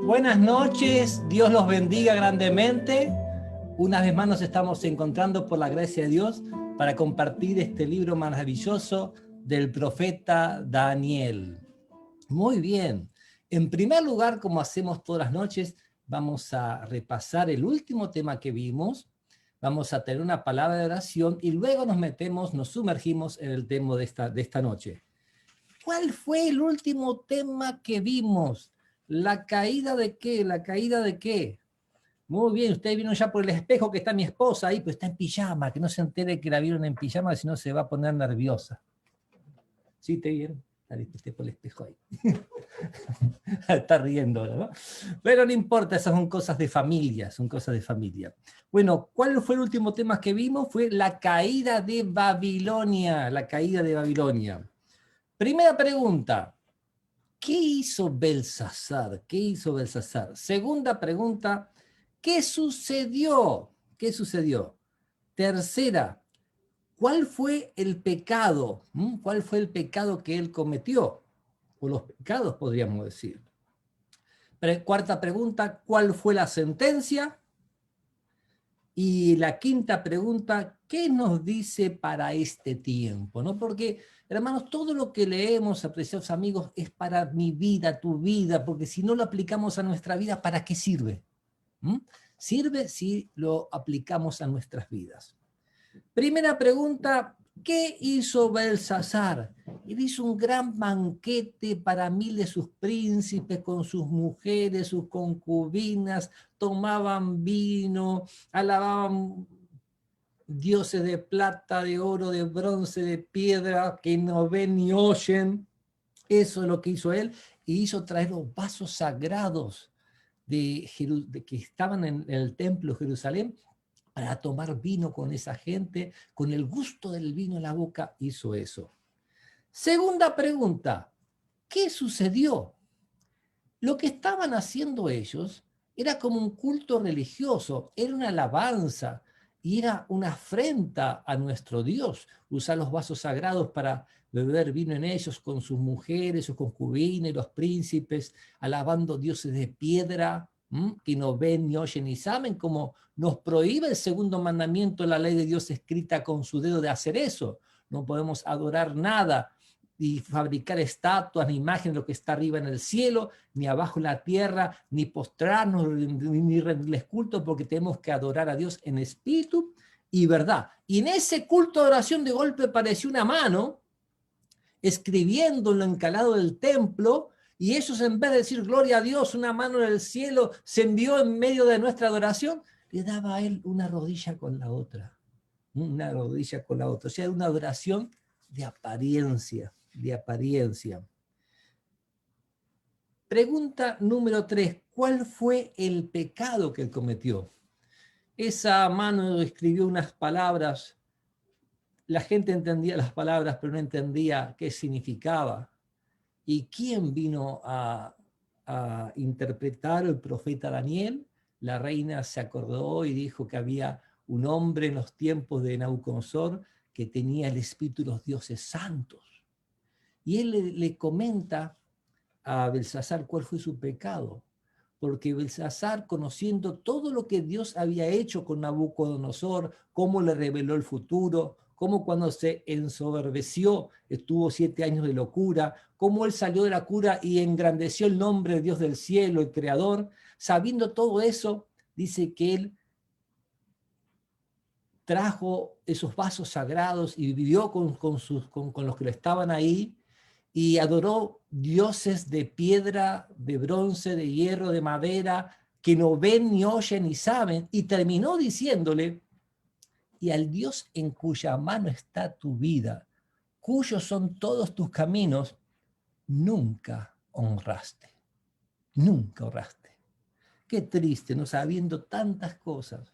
Buenas noches, Dios los bendiga grandemente. Una vez más nos estamos encontrando por la gracia de Dios para compartir este libro maravilloso del profeta Daniel. Muy bien. En primer lugar, como hacemos todas las noches, vamos a repasar el último tema que vimos. Vamos a tener una palabra de oración y luego nos sumergimos en el tema de esta noche. ¿Cuál fue el último tema que vimos? ¿La caída de qué? ¿La caída de qué? Muy bien, ustedes vieron ya por el espejo que está mi esposa ahí, pero está en pijama, que no se entere que la vieron en pijama, si no se va a poner nerviosa. ¿Sí te vieron? Esté por el espejo ahí. Está riendo, ¿no? Pero no importa, esas son cosas de familia, son cosas de familia. Bueno, ¿cuál fue el último tema que vimos? Fue la caída de Babilonia, la caída de Babilonia. Primera pregunta, ¿qué hizo Belsasar? ¿Qué hizo Belsasar? Segunda pregunta, ¿qué sucedió? ¿Qué sucedió? Tercera, ¿cuál fue el pecado? ¿Cuál fue el pecado que él cometió? O los pecados, podríamos decir. Cuarta pregunta, ¿cuál fue la sentencia? Y la quinta pregunta, ¿qué nos dice para este tiempo? ¿No? Porque, hermanos, todo lo que leemos, apreciados amigos, es para mi vida, tu vida, porque si no lo aplicamos a nuestra vida, ¿para qué sirve? Sirve si lo aplicamos a nuestras vidas. Primera pregunta, ¿qué hizo Belsasar? Él hizo un gran banquete para 1000 de sus príncipes con sus mujeres, sus concubinas, tomaban vino, alababan dioses de plata, de oro, de bronce, de piedra, que no ven ni oyen. Eso es lo que hizo él, y hizo traer los vasos sagrados de que estaban en el templo de Jerusalén, para tomar vino con esa gente, con el gusto del vino en la boca, hizo eso. Segunda pregunta, ¿qué sucedió? Lo que estaban haciendo ellos era como un culto religioso, era una alabanza y era una afrenta a nuestro Dios, usar los vasos sagrados para beber vino en ellos con sus mujeres, sus concubinas, los príncipes, alabando dioses de piedra, que no ven, ni oyen, ni saben, como nos prohíbe el segundo mandamiento de la ley de Dios escrita con su dedo de hacer eso. No podemos adorar nada y fabricar estatuas, ni imágenes de lo que está arriba en el cielo, ni abajo en la tierra, ni postrarnos, ni rendirles culto, porque tenemos que adorar a Dios en espíritu y verdad. Y en ese culto de oración de golpe apareció una mano escribiendo en lo encalado del templo, y ellos, en vez de decir gloria a Dios, una mano en el cielo se envió en medio de nuestra adoración, le daba a él una rodilla con la otra, una rodilla con la otra. O sea, una adoración de apariencia, de apariencia. Pregunta número 3. ¿Cuál fue el pecado que él cometió? Esa mano escribió unas palabras, la gente entendía las palabras, pero no entendía qué significaba. ¿Y quién vino a interpretar el profeta Daniel? La reina se acordó y dijo que había un hombre en los tiempos de Nabucodonosor que tenía el espíritu de los dioses santos. Y él le comenta a Belsasar cuál fue su pecado, porque Belsasar, conociendo todo lo que Dios había hecho con Nabucodonosor, cómo le reveló el futuro, cómo cuando se ensoberbeció estuvo 7 años de locura, cómo él salió de la cura y engrandeció el nombre de Dios del cielo, el creador, sabiendo todo eso, dice que él trajo esos vasos sagrados y vivió con los que le estaban ahí, y adoró dioses de piedra, de bronce, de hierro, de madera, que no ven, ni oyen, ni saben, y terminó diciéndole: y al Dios en cuya mano está tu vida, cuyos son todos tus caminos, nunca honraste, nunca honraste. Qué triste, no sabiendo tantas cosas,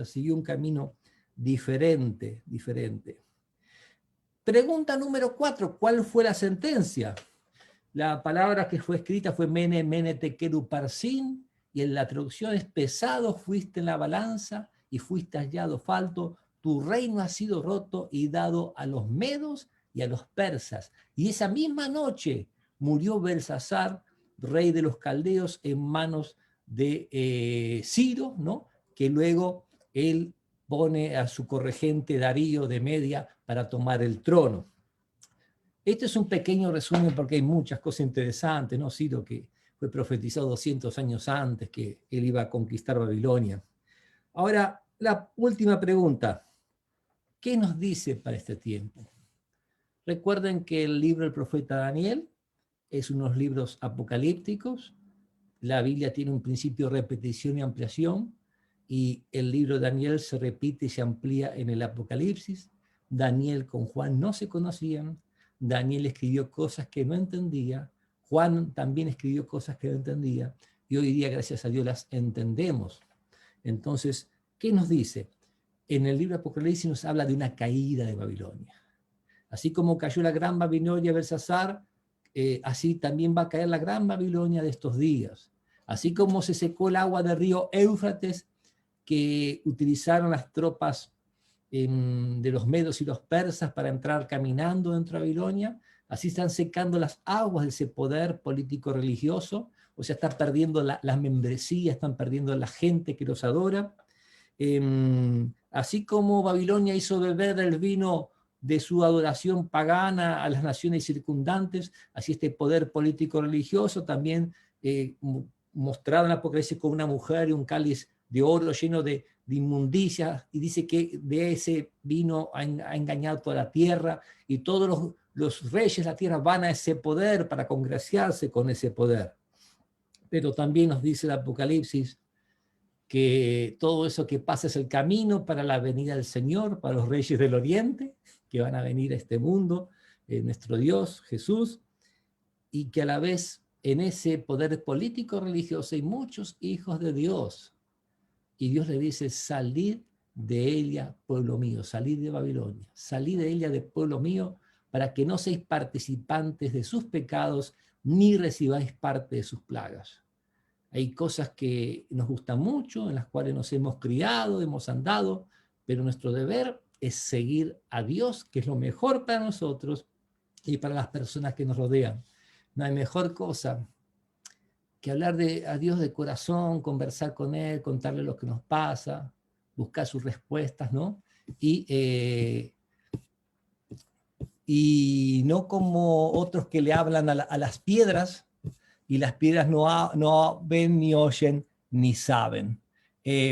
siguió un camino diferente. Pregunta número 4, ¿cuál fue la sentencia? La palabra que fue escrita fue mene, mene, tekeru, parsin, y en la traducción es: pesado fuiste en la balanza y fuiste hallado falto, tu reino ha sido roto y dado a los medos y a los persas. Y esa misma noche murió Belsasar rey de los caldeos, en manos de Ciro, ¿no? Que luego él pone a su corregente Darío de Media para tomar el trono. Este es un pequeño resumen porque hay muchas cosas interesantes, ¿no? Ciro, que fue profetizado 200 años antes que él iba a conquistar Babilonia. Ahora, la última pregunta. ¿Qué nos dice para este tiempo? Recuerden que el libro del profeta Daniel es unos libros apocalípticos. La Biblia tiene un principio de repetición y ampliación, y el libro de Daniel se repite y se amplía en el Apocalipsis. Daniel con Juan no se conocían. Daniel escribió cosas que no entendía. Juan también escribió cosas que no entendía. Y hoy día, gracias a Dios, las entendemos. Entonces, ¿qué nos dice? En el libro de Apocalipsis nos habla de una caída de Babilonia. Así como cayó la gran Babilonia de Belsasar, así también va a caer la gran Babilonia de estos días. Así como se secó el agua del río Éufrates, que utilizaron las tropas de los medos y los persas para entrar caminando dentro de Babilonia, así están secando las aguas de ese poder político-religioso, o sea, están perdiendo las membresías, están perdiendo la gente que los adora. Así como Babilonia hizo beber el vino de su adoración pagana a las naciones circundantes, así este poder político-religioso también mostrado en la Apocalipsis con una mujer y un cáliz de oro lleno de inmundicias, y dice que de ese vino ha engañado toda la tierra, y todos los reyes de la tierra van a ese poder para congraciarse con ese poder. Pero también nos dice el Apocalipsis que todo eso que pasa es el camino para la venida del Señor, para los reyes del Oriente, que van a venir a este mundo, nuestro Dios, Jesús, y que a la vez en ese poder político religioso hay muchos hijos de Dios, y Dios le dice: salid de ella, pueblo mío, salid de Babilonia, salid de ella, de pueblo mío, para que no seáis participantes de sus pecados, ni recibáis parte de sus plagas. Hay cosas que nos gustan mucho, en las cuales nos hemos criado, hemos andado, pero nuestro deber es seguir a Dios, que es lo mejor para nosotros y para las personas que nos rodean. No hay mejor cosa que hablar a Dios de corazón, conversar con Él, contarle lo que nos pasa, buscar sus respuestas, ¿no? Y no como otros que le hablan a las piedras, y las piedras no ven, ni oyen, ni saben.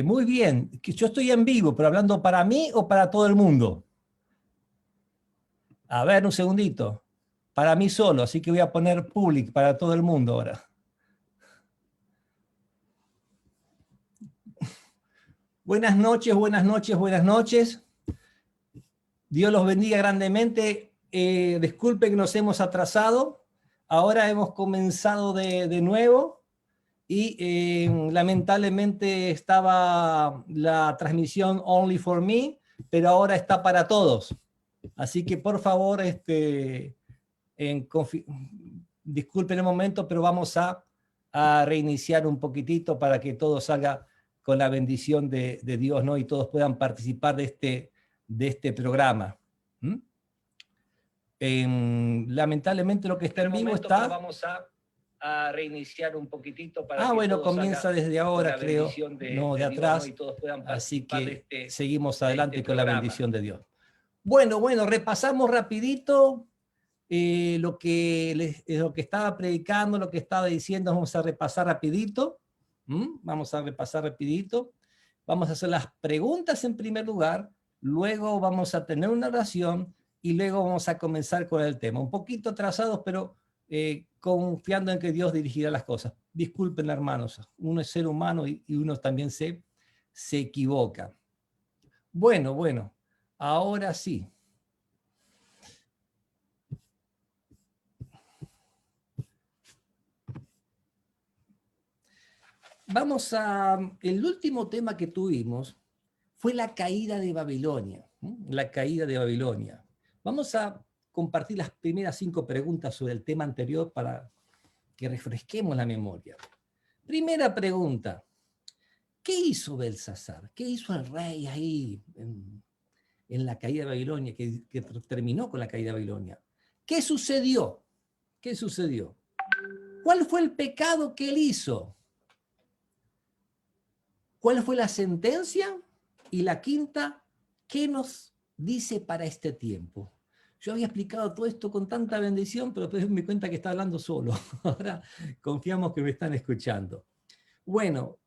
Muy bien, yo estoy en vivo, pero hablando para mí o para todo el mundo. A ver, un segundito. Para mí solo, así que voy a poner public para todo el mundo ahora. Buenas noches, buenas noches, buenas noches. Dios los bendiga grandemente. Disculpen que nos hemos atrasado. Ahora hemos comenzado de nuevo. Y lamentablemente estaba la transmisión only for me, pero ahora está para todos. Así que por favor, disculpen el momento, pero vamos a reiniciar un poquitito para que todo salga con la bendición de Dios, ¿no? Y todos puedan participar de este programa. Lamentablemente lo que está en vivo está... Vamos a reiniciar un poquitito para que bueno, comienza desde ahora, creo, no de atrás, así que seguimos adelante con la bendición de Dios. Bueno, repasamos rapidito lo que estaba predicando, lo que estaba diciendo. Vamos a repasar rapidito. Vamos a repasar rapidito. Vamos a hacer las preguntas en primer lugar, luego vamos a tener una oración y luego vamos a comenzar con el tema. Un poquito atrasados, pero confiando en que Dios dirigirá las cosas. Disculpen, hermanos, uno es ser humano y uno también se equivoca. Bueno, ahora sí. El último tema que tuvimos fue la caída de Babilonia. La caída de Babilonia. Vamos a compartir las primeras 5 preguntas sobre el tema anterior para que refresquemos la memoria. Primera pregunta: ¿qué hizo Belsasar? ¿Qué hizo el rey ahí en la caída de Babilonia, que terminó con la caída de Babilonia? ¿Qué sucedió? ¿Qué sucedió? ¿Cuál fue el pecado que él hizo? ¿Cuál fue la sentencia? Y la quinta, ¿qué nos dice para este tiempo? Yo había explicado todo esto con tanta bendición, pero después me di cuenta que está hablando solo. Ahora confiamos que me están escuchando. Bueno,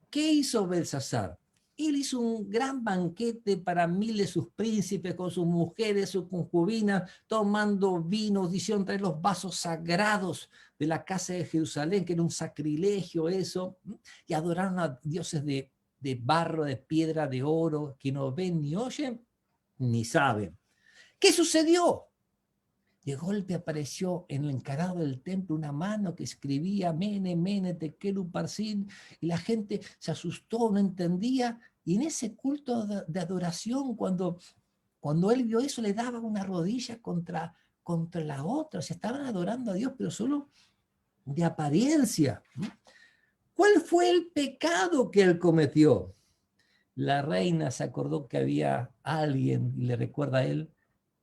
¿qué hizo Belsasar? Él hizo un gran banquete para 1000 de sus príncipes, con sus mujeres, sus concubinas, tomando vino, hicieron traer los vasos sagrados de la casa de Jerusalén, que era un sacrilegio eso, y adoraron a dioses de barro, de piedra, de oro, que no ven ni oyen, ni saben. ¿Qué sucedió? De golpe apareció en el encarado del templo una mano que escribía Mene, Mene, Tekel, Upharsin, y la gente se asustó, no entendía, y en ese culto de adoración, cuando él vio eso, le daba una rodilla contra la otra, se estaban adorando a Dios, pero solo de apariencia. ¿Cuál fue el pecado que él cometió? La reina se acordó que había alguien, y le recuerda a él,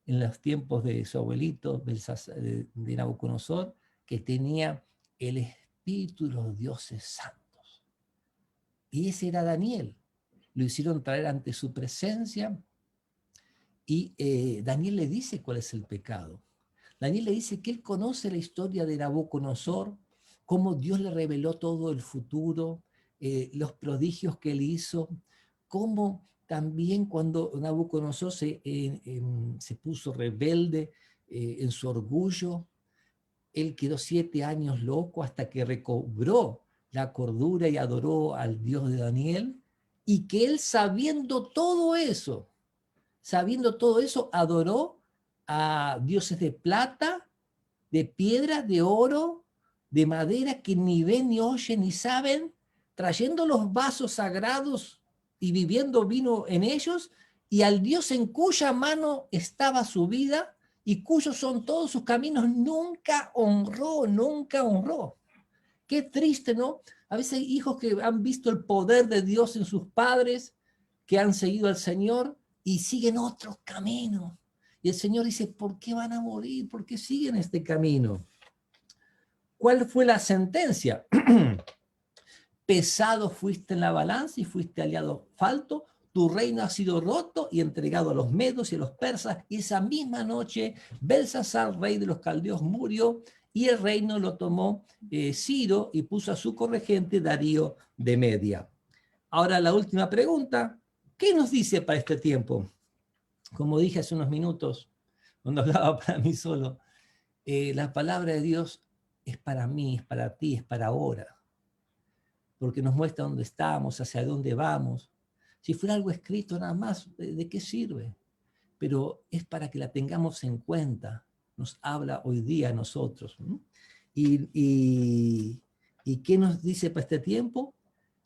en los tiempos de su abuelito, de Nabucodonosor, que tenía el espíritu de los dioses santos. Y ese era Daniel. Lo hicieron traer ante su presencia y Daniel le dice cuál es el pecado. Daniel le dice que él conoce la historia de Nabucodonosor, cómo Dios le reveló todo el futuro, los prodigios que él hizo, cómo también cuando Nabucodonosor se puso rebelde en su orgullo, él quedó 7 años loco hasta que recobró la cordura y adoró al Dios de Daniel, y que él sabiendo todo eso, adoró a dioses de plata, de piedra, de oro, de madera, que ni ven, ni oyen, ni saben, trayendo los vasos sagrados y viviendo vino en ellos, y al Dios en cuya mano estaba su vida y cuyos son todos sus caminos, nunca honró, nunca honró. Qué triste, ¿no? A veces hay hijos que han visto el poder de Dios en sus padres, que han seguido al Señor y siguen otro camino. Y el Señor dice, ¿por qué van a morir? ¿Por qué siguen este camino? ¿Cuál fue la sentencia? Pesado fuiste en la balanza y fuiste aliado falto, tu reino ha sido roto y entregado a los medos y a los persas, y esa misma noche Belsasar, rey de los caldeos, murió, y el reino lo tomó Ciro y puso a su corregente Darío de Media. Ahora la última pregunta, ¿qué nos dice para este tiempo? Como dije hace unos minutos, cuando hablaba para mí solo, la palabra de Dios es para mí, es para ti, es para ahora, porque nos muestra dónde estamos, hacia dónde vamos. Si fuera algo escrito nada más, ¿de qué sirve? Pero es para que la tengamos en cuenta. Nos habla hoy día a nosotros. ¿Y qué nos dice para este tiempo?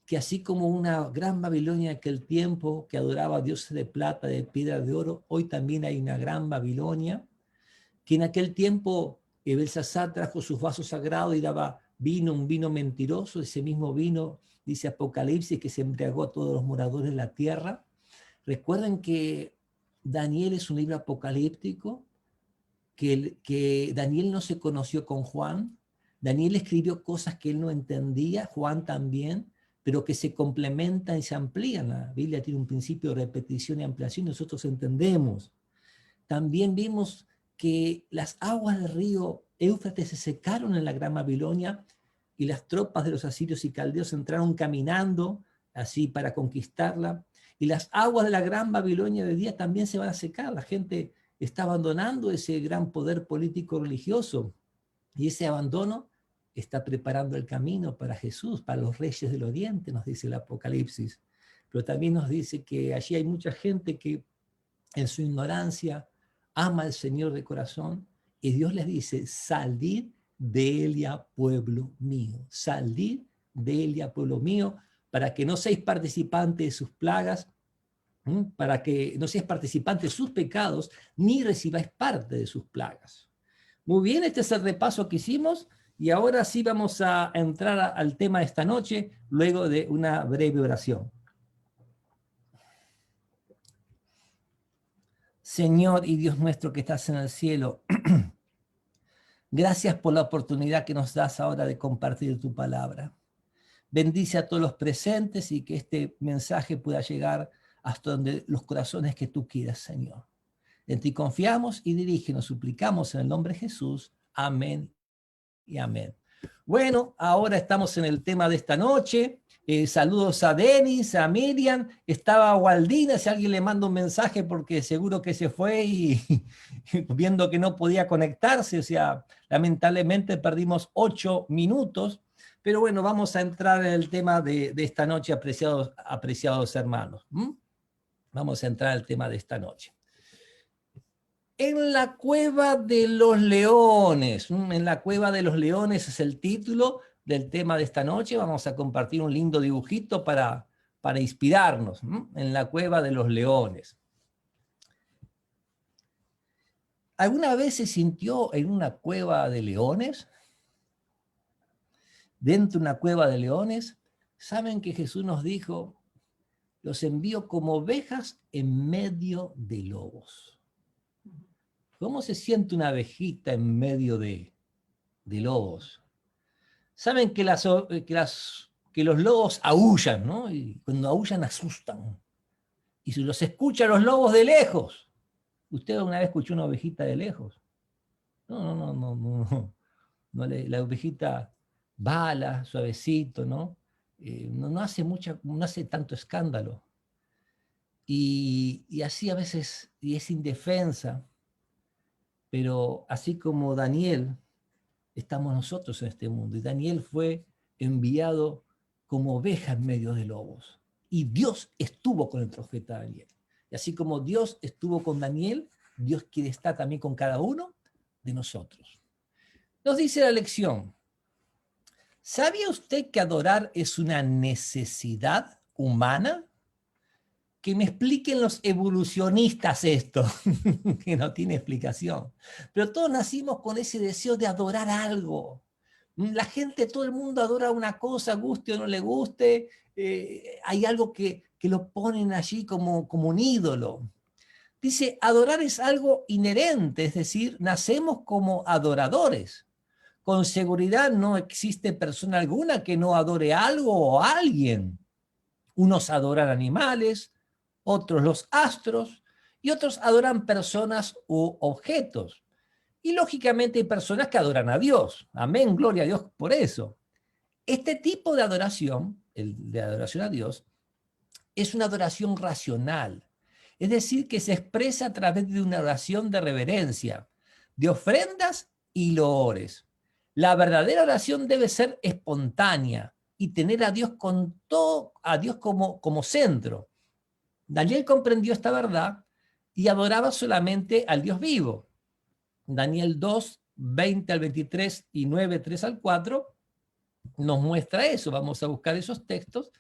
Que así como una gran Babilonia en aquel tiempo que adoraba a dioses de plata, de piedra, de oro, hoy también hay una gran Babilonia, que en aquel tiempo Belsasar trajo sus vasos sagrados y daba vino, un vino mentiroso, ese mismo vino, dice Apocalipsis, que se embriagó a todos los moradores de la tierra. Recuerden que Daniel es un libro apocalíptico, que Daniel no se conoció con Juan, Daniel escribió cosas que él no entendía, Juan también, pero que se complementan y se amplían. La Biblia tiene un principio de repetición y ampliación, nosotros entendemos. También vimos que las aguas del río Éufrates se secaron en la Gran Babilonia y las tropas de los asirios y caldeos entraron caminando así para conquistarla. Y las aguas de la Gran Babilonia de día también se van a secar. La gente está abandonando ese gran poder político religioso, y ese abandono está preparando el camino para Jesús, para los reyes del Oriente, nos dice el Apocalipsis. Pero también nos dice que allí hay mucha gente que en su ignorancia ama al Señor de corazón, y Dios les dice, salid de Elia, pueblo mío, salid de Elia, pueblo mío, para que no seáis participantes de sus plagas, para que no seáis participantes de sus pecados, ni recibáis parte de sus plagas. Muy bien, este es el repaso que hicimos, y ahora sí vamos a entrar al tema de esta noche, luego de una breve oración. Señor y Dios nuestro que estás en el cielo, Gracias por la oportunidad que nos das ahora de compartir tu palabra. Bendice a todos los presentes y que este mensaje pueda llegar hasta donde los corazones que tú quieras, Señor. En ti confiamos y dirígenos, suplicamos en el nombre de Jesús. Amén y amén. Bueno, ahora estamos en el tema de esta noche. Saludos a Denis, a Miriam. Estaba Waldina, si alguien le manda un mensaje porque seguro que se fue y viendo que no podía conectarse. O sea, lamentablemente perdimos 8 minutos. Pero bueno, vamos a entrar en el tema de esta noche, apreciados hermanos. Vamos a entrar al tema de esta noche. En la cueva de los leones. En la cueva de los leones es el título del tema de esta noche. Vamos a compartir un lindo dibujito para inspirarnos. En la cueva de los leones. ¿Alguna vez se sintió en una cueva de leones? Dentro de una cueva de leones. ¿Saben que Jesús nos dijo? Los envío como ovejas en medio de lobos. ¿Cómo se siente una abejita en medio de lobos? Saben que los lobos aúllan, ¿no? Y cuando aúllan asustan. Y si los escuchan los lobos de lejos. ¿Usted alguna vez escuchó una ovejita de lejos? No. La ovejita bala, suavecito, ¿no? No hace tanto escándalo. Y así a veces, y es indefensa. Pero así como Daniel, estamos nosotros en este mundo. Y Daniel fue enviado como oveja en medio de lobos. Y Dios estuvo con el profeta Daniel. Y así como Dios estuvo con Daniel, Dios quiere estar también con cada uno de nosotros. Nos dice la lección, ¿sabía usted que adorar es una necesidad humana? Que me expliquen los evolucionistas esto, que no tiene explicación. Pero todos nacimos con ese deseo de adorar algo. La gente, todo el mundo adora una cosa, guste o no le guste. Hay algo que lo ponen allí como un ídolo. Dice, adorar es algo inherente, es decir, nacemos como adoradores. Con seguridad no existe persona alguna que no adore algo o a alguien. Unos adoran animales, otros los astros, y otros adoran personas u objetos. Y lógicamente hay personas que adoran a Dios. Amén, gloria a Dios por eso. Este tipo de adoración, el de adoración a Dios, es una adoración racional. Es decir, que se expresa a través de una oración de reverencia, de ofrendas y loores. La verdadera oración debe ser espontánea y tener a Dios como centro. Daniel comprendió esta verdad y adoraba solamente al Dios vivo. Daniel 2, 20 al 23 y 9, 3 al 4 nos muestra eso. Vamos a buscar esos textos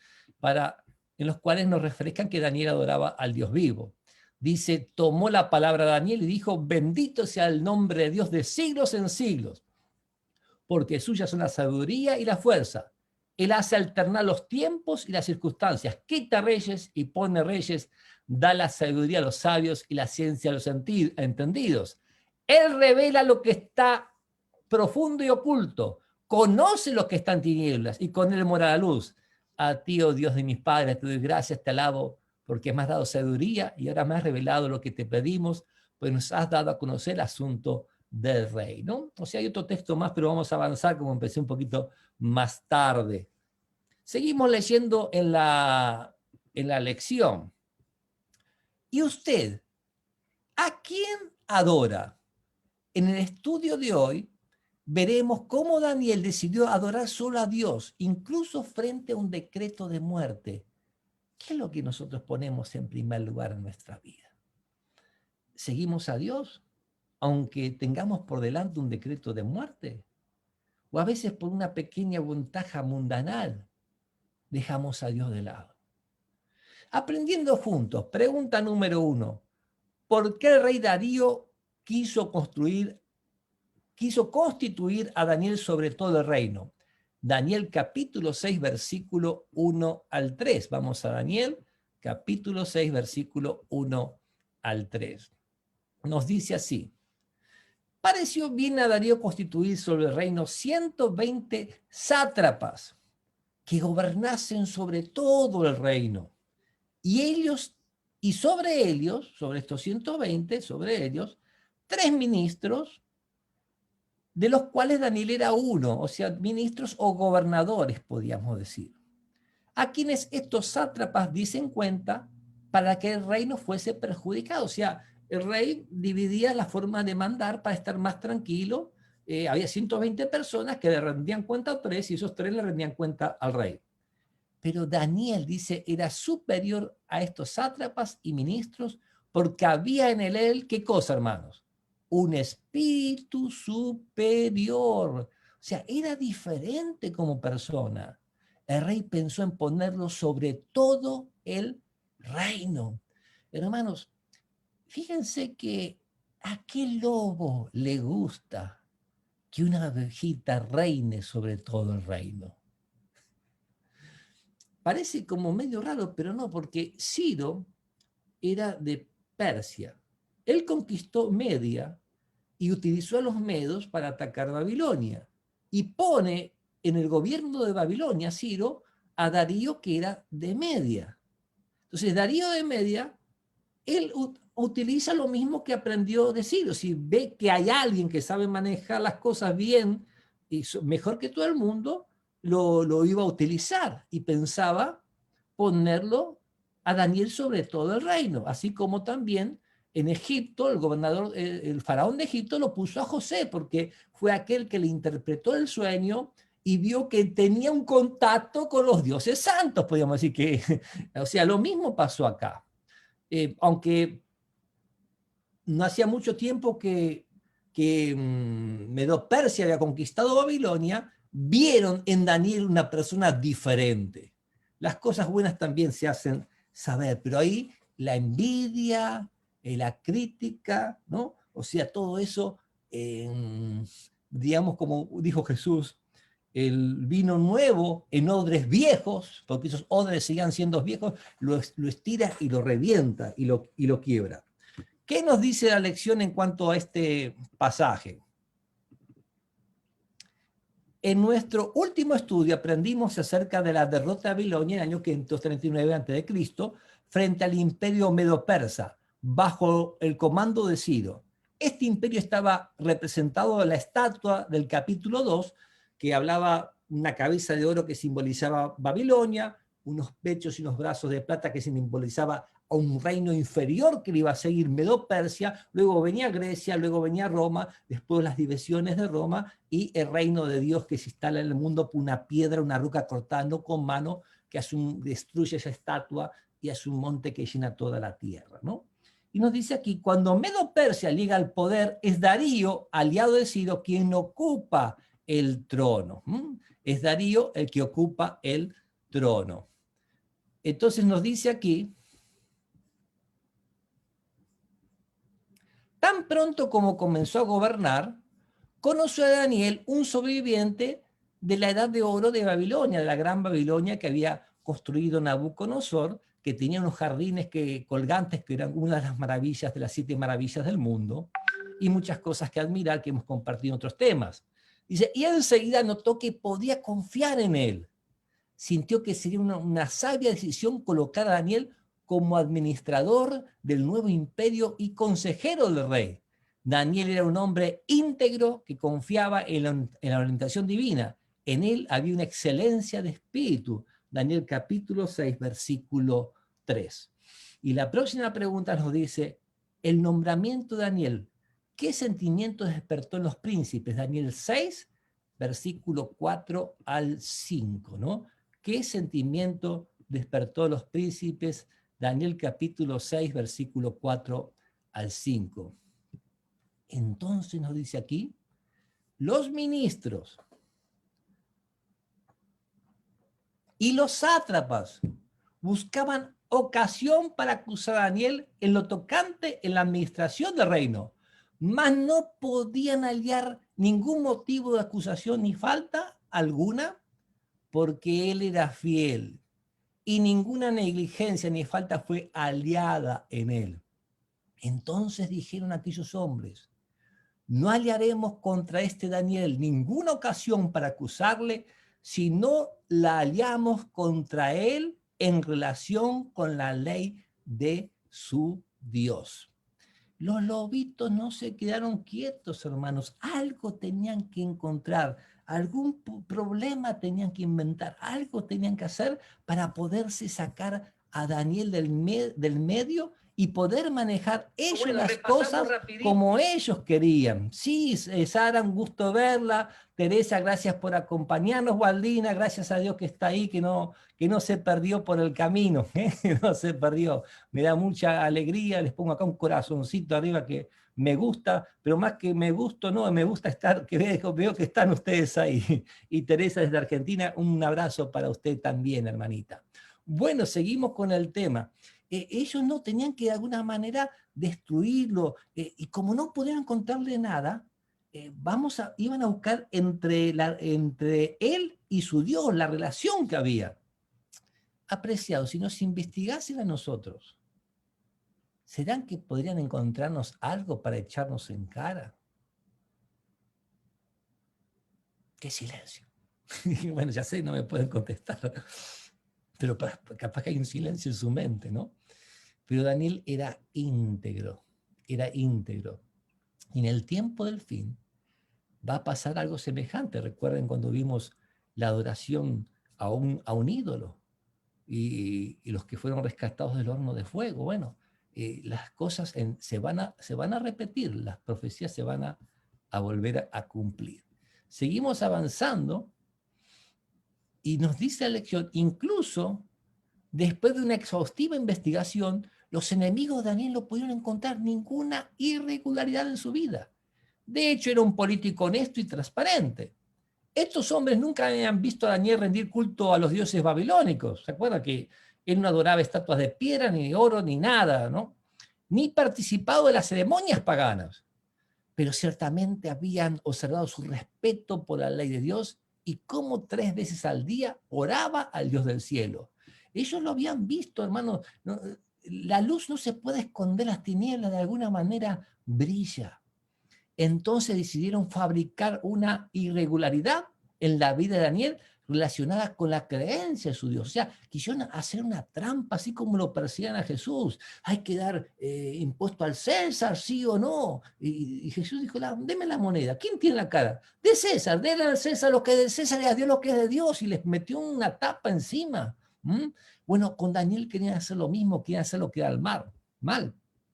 en los cuales nos refrescan que Daniel adoraba al Dios vivo. Dice, tomó la palabra de Daniel y dijo, bendito sea el nombre de Dios de siglos en siglos, porque suyas son la sabiduría y la fuerza. Él hace alternar los tiempos y las circunstancias, quita reyes y pone reyes, da la sabiduría a los sabios y la ciencia a los entendidos. Él revela lo que está profundo y oculto, conoce lo que está en tinieblas y con él mora la luz. A ti, oh Dios de mis padres, te doy gracias, te alabo, porque me has dado sabiduría y ahora me has revelado lo que te pedimos, pues nos has dado a conocer el asunto del rey, ¿no? O sea, hay otro texto más, pero vamos a avanzar como empecé un poquito más tarde. Seguimos leyendo en la lección. ¿Y usted a quién adora? En el estudio de hoy veremos cómo Daniel decidió adorar solo a Dios, incluso frente a un decreto de muerte. ¿Qué es lo que nosotros ponemos en primer lugar en nuestra vida? ¿Seguimos a Dios, aunque tengamos por delante un decreto de muerte? O a veces por una pequeña ventaja mundanal dejamos a Dios de lado. Aprendiendo juntos, pregunta número 1. ¿Por qué el rey Darío quiso constituir a Daniel sobre todo el reino? Daniel capítulo 6, versículo 1 al 3. Vamos a Daniel capítulo 6, versículo 1 al 3. Nos dice así. pareció bien a Darío constituir sobre el reino 120 sátrapas que gobernasen sobre todo el reino. Y ellos, y sobre estos 120, sobre ellos, 3 ministros, de los cuales Daniel era uno, o sea, ministros o gobernadores, podríamos decir, a quienes estos sátrapas dicen cuenta para que el reino fuese perjudicado. O sea, el rey dividía la forma de mandar para estar más tranquilo. Había 120 personas que le rendían cuenta a 3 y esos 3 le rendían cuenta al rey. Pero Daniel dice, era superior a estos sátrapas y ministros porque había en él, ¿qué cosa, hermanos? Un espíritu superior. O sea, era diferente como persona. El rey pensó en ponerlo sobre todo el reino. Hermanos, fíjense que a qué lobo le gusta que una ovejita reine sobre todo el reino. Parece como medio raro, pero no, porque Ciro era de Persia. Él conquistó Media y utilizó a los medos para atacar Babilonia. Y pone en el gobierno de Babilonia, Ciro, a Darío, que era de Media. Entonces, Darío de Media, él utiliza lo mismo que aprendió de Ciro. Si ve que hay alguien que sabe manejar las cosas bien y mejor que todo el mundo, lo iba a utilizar y pensaba ponerlo a Daniel sobre todo el reino, así como también en Egipto el gobernador, el faraón de Egipto lo puso a José porque fue aquel que le interpretó el sueño y vio que tenía un contacto con los dioses santos, podríamos decir que, o sea, lo mismo pasó acá. Aunque no hacía mucho tiempo que Medo-Persia había conquistado Babilonia, vieron en Daniel una persona diferente. Las cosas buenas también se hacen saber, pero ahí la envidia, la crítica, ¿no? O sea, todo eso, digamos, como dijo Jesús, el vino nuevo en odres viejos, porque esos odres sigan siendo viejos, lo estira y lo revienta y lo quiebra. ¿Qué nos dice la lección en cuanto a este pasaje? En nuestro último estudio aprendimos acerca de la derrota de Babilonia en el año 539 a.C. frente al imperio medo-persa, bajo el comando de Ciro. Este imperio estaba representado en la estatua del capítulo 2, que hablaba una cabeza de oro que simbolizaba Babilonia, unos pechos y unos brazos de plata que simbolizaba a un reino inferior que le iba a seguir Medo-Persia, luego venía Grecia, luego venía Roma, después las divisiones de Roma y el reino de Dios que se instala en el mundo por una piedra, una roca cortada no con mano, que destruye esa estatua y hace un monte que llena toda la tierra, ¿no? Y nos dice aquí, cuando Medo-Persia llega al poder, es Darío, aliado de Ciro, quien ocupa el trono. Es Darío el que ocupa el trono. Entonces nos dice aquí, tan pronto como comenzó a gobernar, conoció a Daniel, un sobreviviente de la edad de oro de Babilonia, de la gran Babilonia que había construido Nabucodonosor, que tenía unos jardines colgantes que eran una de las maravillas, de las 7 maravillas del mundo, y muchas cosas que admirar que hemos compartido en otros temas. Dice, y enseguida notó que podía confiar en él. Sintió que sería una sabia decisión colocar a Daniel como administrador del nuevo imperio y consejero del rey. Daniel era un hombre íntegro que confiaba en la orientación divina. En él había una excelencia de espíritu. Daniel capítulo 6, versículo 3. Y la próxima pregunta nos dice, el nombramiento de Daniel, ¿qué sentimiento despertó en los príncipes? Daniel 6, versículo 4 al 5, ¿no? ¿Qué sentimiento despertó en los príncipes? Daniel capítulo 6, versículo 4 al 5. Entonces nos dice aquí, los ministros y los sátrapas buscaban ocasión para acusar a Daniel en lo tocante en la administración del reino, mas no podían hallar ningún motivo de acusación ni falta alguna, porque él era fiel y ninguna negligencia ni falta fue aliada en él. Entonces dijeron aquellos hombres, no hallaremos contra este Daniel ninguna ocasión para acusarle, si no la hallamos contra él en relación con la ley de su Dios. Los lobitos no se quedaron quietos, hermanos. Algo tenían que encontrar, algún problema tenían que inventar, algo tenían que hacer para poderse sacar a Daniel del medio y poder manejar ellos las cosas como ellos querían. Sí, Sara, un gusto verla. Teresa, gracias por acompañarnos. Waldina, gracias a Dios que está ahí, que no se perdió por el camino, ¿eh? No se perdió. Me da mucha alegría, les pongo acá un corazoncito arriba que me gusta, pero más que me gusto, no, me gusta estar, que veo que están ustedes ahí. Y Teresa desde Argentina, un abrazo para usted también, hermanita. Bueno, seguimos con el tema. Ellos no tenían que de alguna manera destruirlo, y como no pudieron encontrarle nada, iban a buscar entre él y su Dios la relación que había. Apreciado, si nos investigasen a nosotros, ¿serán que podrían encontrarnos algo para echarnos en cara? ¡Qué silencio! Bueno, ya sé, no me pueden contestar, pero capaz que hay un silencio en su mente, ¿no? Pero Daniel era íntegro, era íntegro. Y en el tiempo del fin va a pasar algo semejante. Recuerden cuando vimos la adoración a un ídolo y los que fueron rescatados del horno de fuego. Bueno, las cosas se van a repetir, las profecías se van a volver a cumplir. Seguimos avanzando y nos dice la lección, incluso después de una exhaustiva investigación, los enemigos de Daniel no pudieron encontrar ninguna irregularidad en su vida. De hecho, era un político honesto y transparente. Estos hombres nunca habían visto a Daniel rendir culto a los dioses babilónicos. ¿Se acuerdan que él no adoraba estatuas de piedra, ni de oro, ni nada, ¿no? Ni participado de las ceremonias paganas. Pero ciertamente habían observado su respeto por la ley de Dios y cómo 3 veces al día oraba al Dios del cielo. Ellos lo habían visto, hermano. La luz no se puede esconder, las tinieblas de alguna manera brilla. Entonces decidieron fabricar una irregularidad en la vida de Daniel relacionada con la creencia de su Dios. O sea, quisieron hacer una trampa, así como lo persiguen a Jesús. Hay que dar impuesto al César, sí o no. Y Jesús dijo, deme la moneda. ¿Quién tiene la cara? De César, denle al César lo que es de César y a Dios lo que es de Dios. Y les metió una tapa encima. Bueno, con Daniel querían hacer lo mismo, querían hacer lo que era el mal.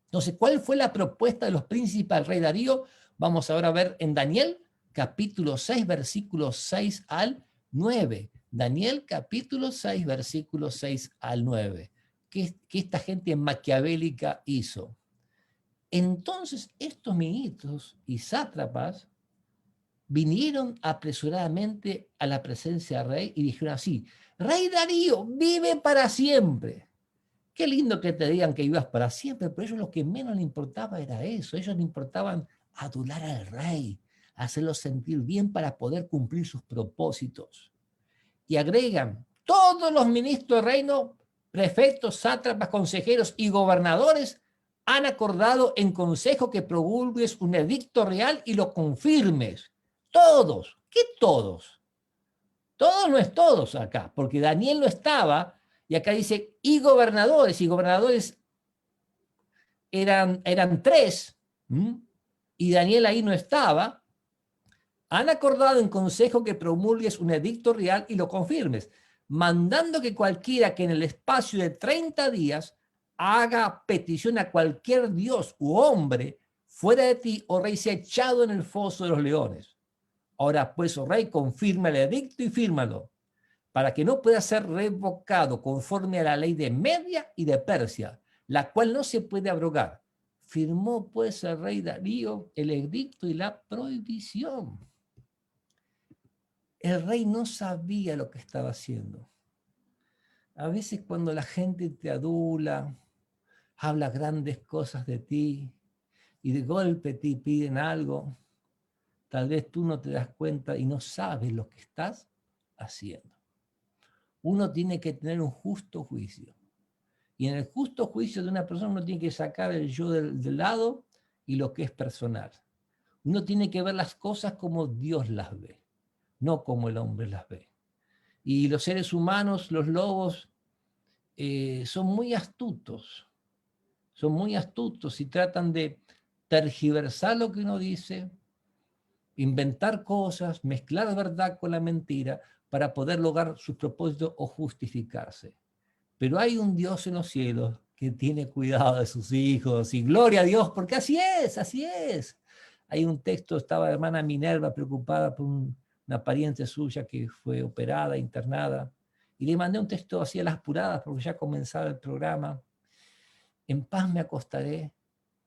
Entonces, ¿cuál fue la propuesta de los príncipes al rey Darío? Vamos ahora a ver en Daniel, capítulo 6, versículos 6 al 9. Daniel, capítulo 6, versículos 6 al 9. ¿Qué esta gente maquiavélica hizo? Entonces estos ministros y sátrapas vinieron apresuradamente a la presencia del rey y dijeron así, Rey Darío, vive para siempre. Qué lindo que te digan que vivas para siempre, pero a ellos lo que menos les importaba era eso. A ellos les importaban adular al rey, hacerlo sentir bien para poder cumplir sus propósitos. Y agregan, todos los ministros del reino, prefectos, sátrapas, consejeros y gobernadores han acordado en consejo que promulgues un edicto real y lo confirmes. Todos. ¿Qué todos? Todos no es todos acá, porque Daniel no estaba, y acá dice, y gobernadores eran 3, y Daniel ahí no estaba. Han acordado en consejo que promulgues un edicto real y lo confirmes, mandando que cualquiera que en el espacio de 30 días haga petición a cualquier dios u hombre fuera de ti, oh rey, sea echado en el foso de los leones. Ahora pues, oh rey, confirma el edicto y fírmalo, para que no pueda ser revocado conforme a la ley de Media y de Persia, la cual no se puede abrogar. Firmó pues el rey Darío el edicto y la prohibición. El rey no sabía lo que estaba haciendo. A veces cuando la gente te adula, habla grandes cosas de ti y de golpe te piden algo, tal vez tú no te das cuenta y no sabes lo que estás haciendo. Uno tiene que tener un justo juicio. Y en el justo juicio de una persona uno tiene que sacar el yo del lado y lo que es personal. Uno tiene que ver las cosas como Dios las ve, no como el hombre las ve. Y los seres humanos, los lobos, son muy astutos y tratan de tergiversar lo que uno dice, inventar cosas, mezclar verdad con la mentira para poder lograr sus propósitos o justificarse. Pero hay un Dios en los cielos que tiene cuidado de sus hijos y gloria a Dios, porque así es, así es. Hay un texto, estaba la hermana Minerva preocupada por una pariente suya que fue operada, internada, y le mandé un texto así a las apuradas porque ya comenzaba el programa. En paz me acostaré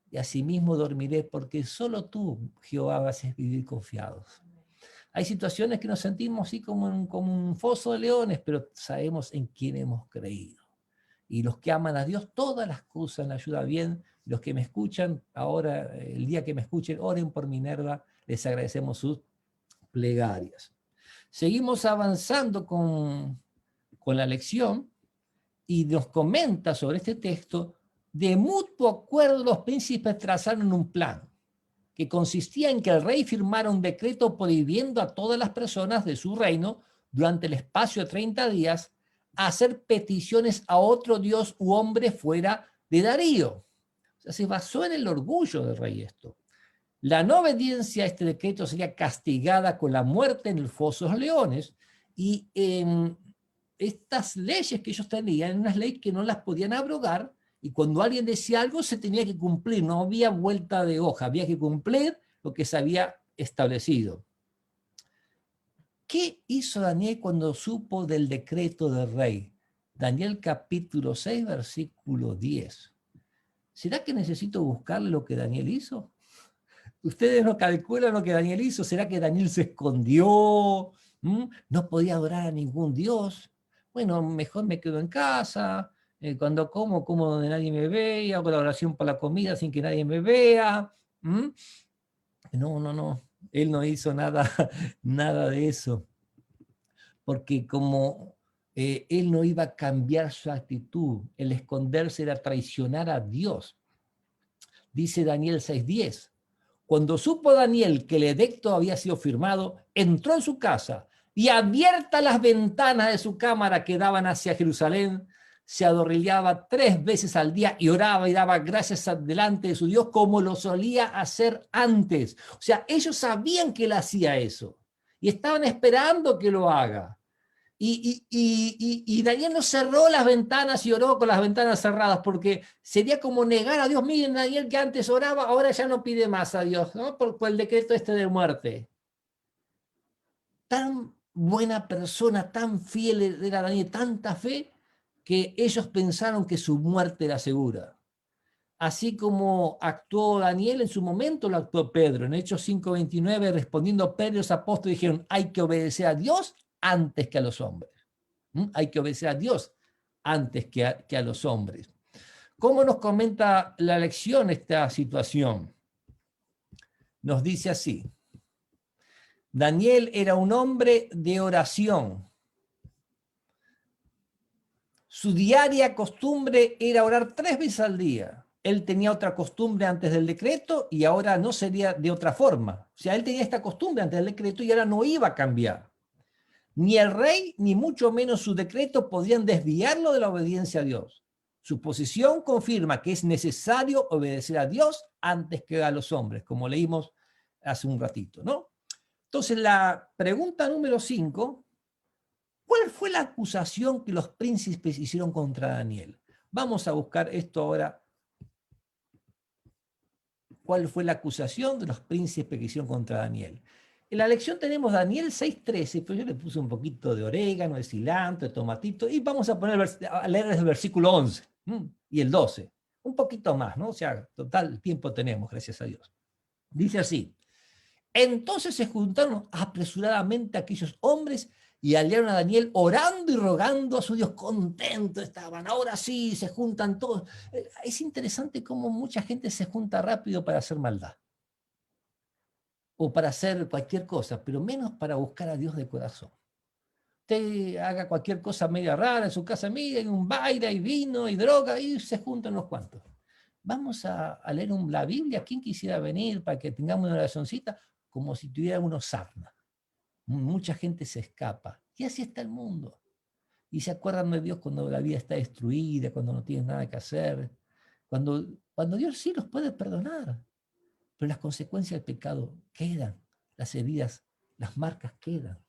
y asimismo dormiré, porque solo tú, Jehová, vas a vivir confiados. Hay situaciones que nos sentimos así como un foso de leones, pero sabemos en quién hemos creído. Y los que aman a Dios, todas las cosas les ayuda bien. Los que me escuchan, ahora, el día que me escuchen, oren por Minerva, les agradecemos sus plegarias. Seguimos avanzando con la lección y nos comenta sobre este texto: de mutuo acuerdo los príncipes trazaron un plan que consistía en que el rey firmara un decreto prohibiendo a todas las personas de su reino durante el espacio de 30 días hacer peticiones a otro dios u hombre fuera de Darío. O sea, se basó en el orgullo del rey esto. La no obediencia a este decreto sería castigada con la muerte en el foso de los leones, y estas leyes que ellos tenían eran unas leyes que no las podían abrogar, y cuando alguien decía algo se tenía que cumplir, no había vuelta de hoja, había que cumplir lo que se había establecido. ¿Qué hizo Daniel cuando supo del decreto del rey? Daniel capítulo 6, versículo 10. ¿Será que necesito buscar lo que Daniel hizo? Ustedes no calculan lo que Daniel hizo. ¿Será que Daniel se escondió? No podía adorar a ningún dios. Bueno, mejor me quedo en casa. Cuando como donde nadie me vea. Hago la oración para la comida sin que nadie me vea. No. Él no hizo nada, nada de eso. Porque como él no iba a cambiar su actitud, el esconderse era traicionar a Dios. Dice Daniel 6:10. Cuando supo Daniel que el edicto había sido firmado, entró en su casa y, abiertas las ventanas de su cámara que daban hacia Jerusalén, se adorrillaba 3 veces al día y oraba y daba gracias delante de su Dios como lo solía hacer antes. O sea, ellos sabían que él hacía eso y estaban esperando que lo haga. Y Daniel no cerró las ventanas y oró con las ventanas cerradas, porque sería como negar a Dios. Miren, Daniel que antes oraba, ahora ya no pide más a Dios, ¿no? Por el decreto este de muerte. Tan buena persona, tan fiel era Daniel, tanta fe, que ellos pensaron que su muerte era segura. Así como actuó Daniel en su momento, lo actuó Pedro. En Hechos 5:29, respondiendo Pedro y los apóstoles dijeron: hay que obedecer a Dios antes que a los hombres. Hay que obedecer a Dios antes que a los hombres. ¿Cómo nos comenta la lección esta situación? Nos dice así: Daniel era un hombre de oración. Su diaria costumbre era orar 3 veces al día. Él tenía otra costumbre antes del decreto y ahora no sería de otra forma. O sea, él tenía esta costumbre antes del decreto y ahora no iba a cambiar. Ni el rey, ni mucho menos su decreto podían desviarlo de la obediencia a Dios. Su posición confirma que es necesario obedecer a Dios antes que a los hombres, como leímos hace un ratito, ¿no? Entonces, la pregunta número 5, ¿cuál fue la acusación que los príncipes hicieron contra Daniel? Vamos a buscar esto ahora. ¿Cuál fue la acusación de los príncipes que hicieron contra Daniel? En la lección tenemos Daniel 6:13, pero yo le puse un poquito de orégano, de cilantro, de tomatito, y vamos a leer desde el versículo 11 y el 12. Un poquito más, ¿no? O sea, total tiempo tenemos, gracias a Dios. Dice así: entonces se juntaron apresuradamente aquellos hombres y hallaron a Daniel orando y rogando a su Dios. Contentos estaban, ahora sí, se juntan todos. Es interesante cómo mucha gente se junta rápido para hacer maldad o para hacer cualquier cosa, pero menos para buscar a Dios de corazón. Usted haga cualquier cosa media rara en su casa, mira, hay un baile, hay vino, hay droga, y se juntan unos cuantos. vamos a leer la Biblia, ¿quién quisiera venir para que tengamos una oracioncita? Como si tuviera unos sarna. Mucha gente se escapa. Y así está el mundo. Y se acuerdan de Dios cuando la vida está destruida, cuando no tienes nada que hacer, cuando Dios sí los puede perdonar, pero las consecuencias del pecado quedan, las heridas, las marcas quedan.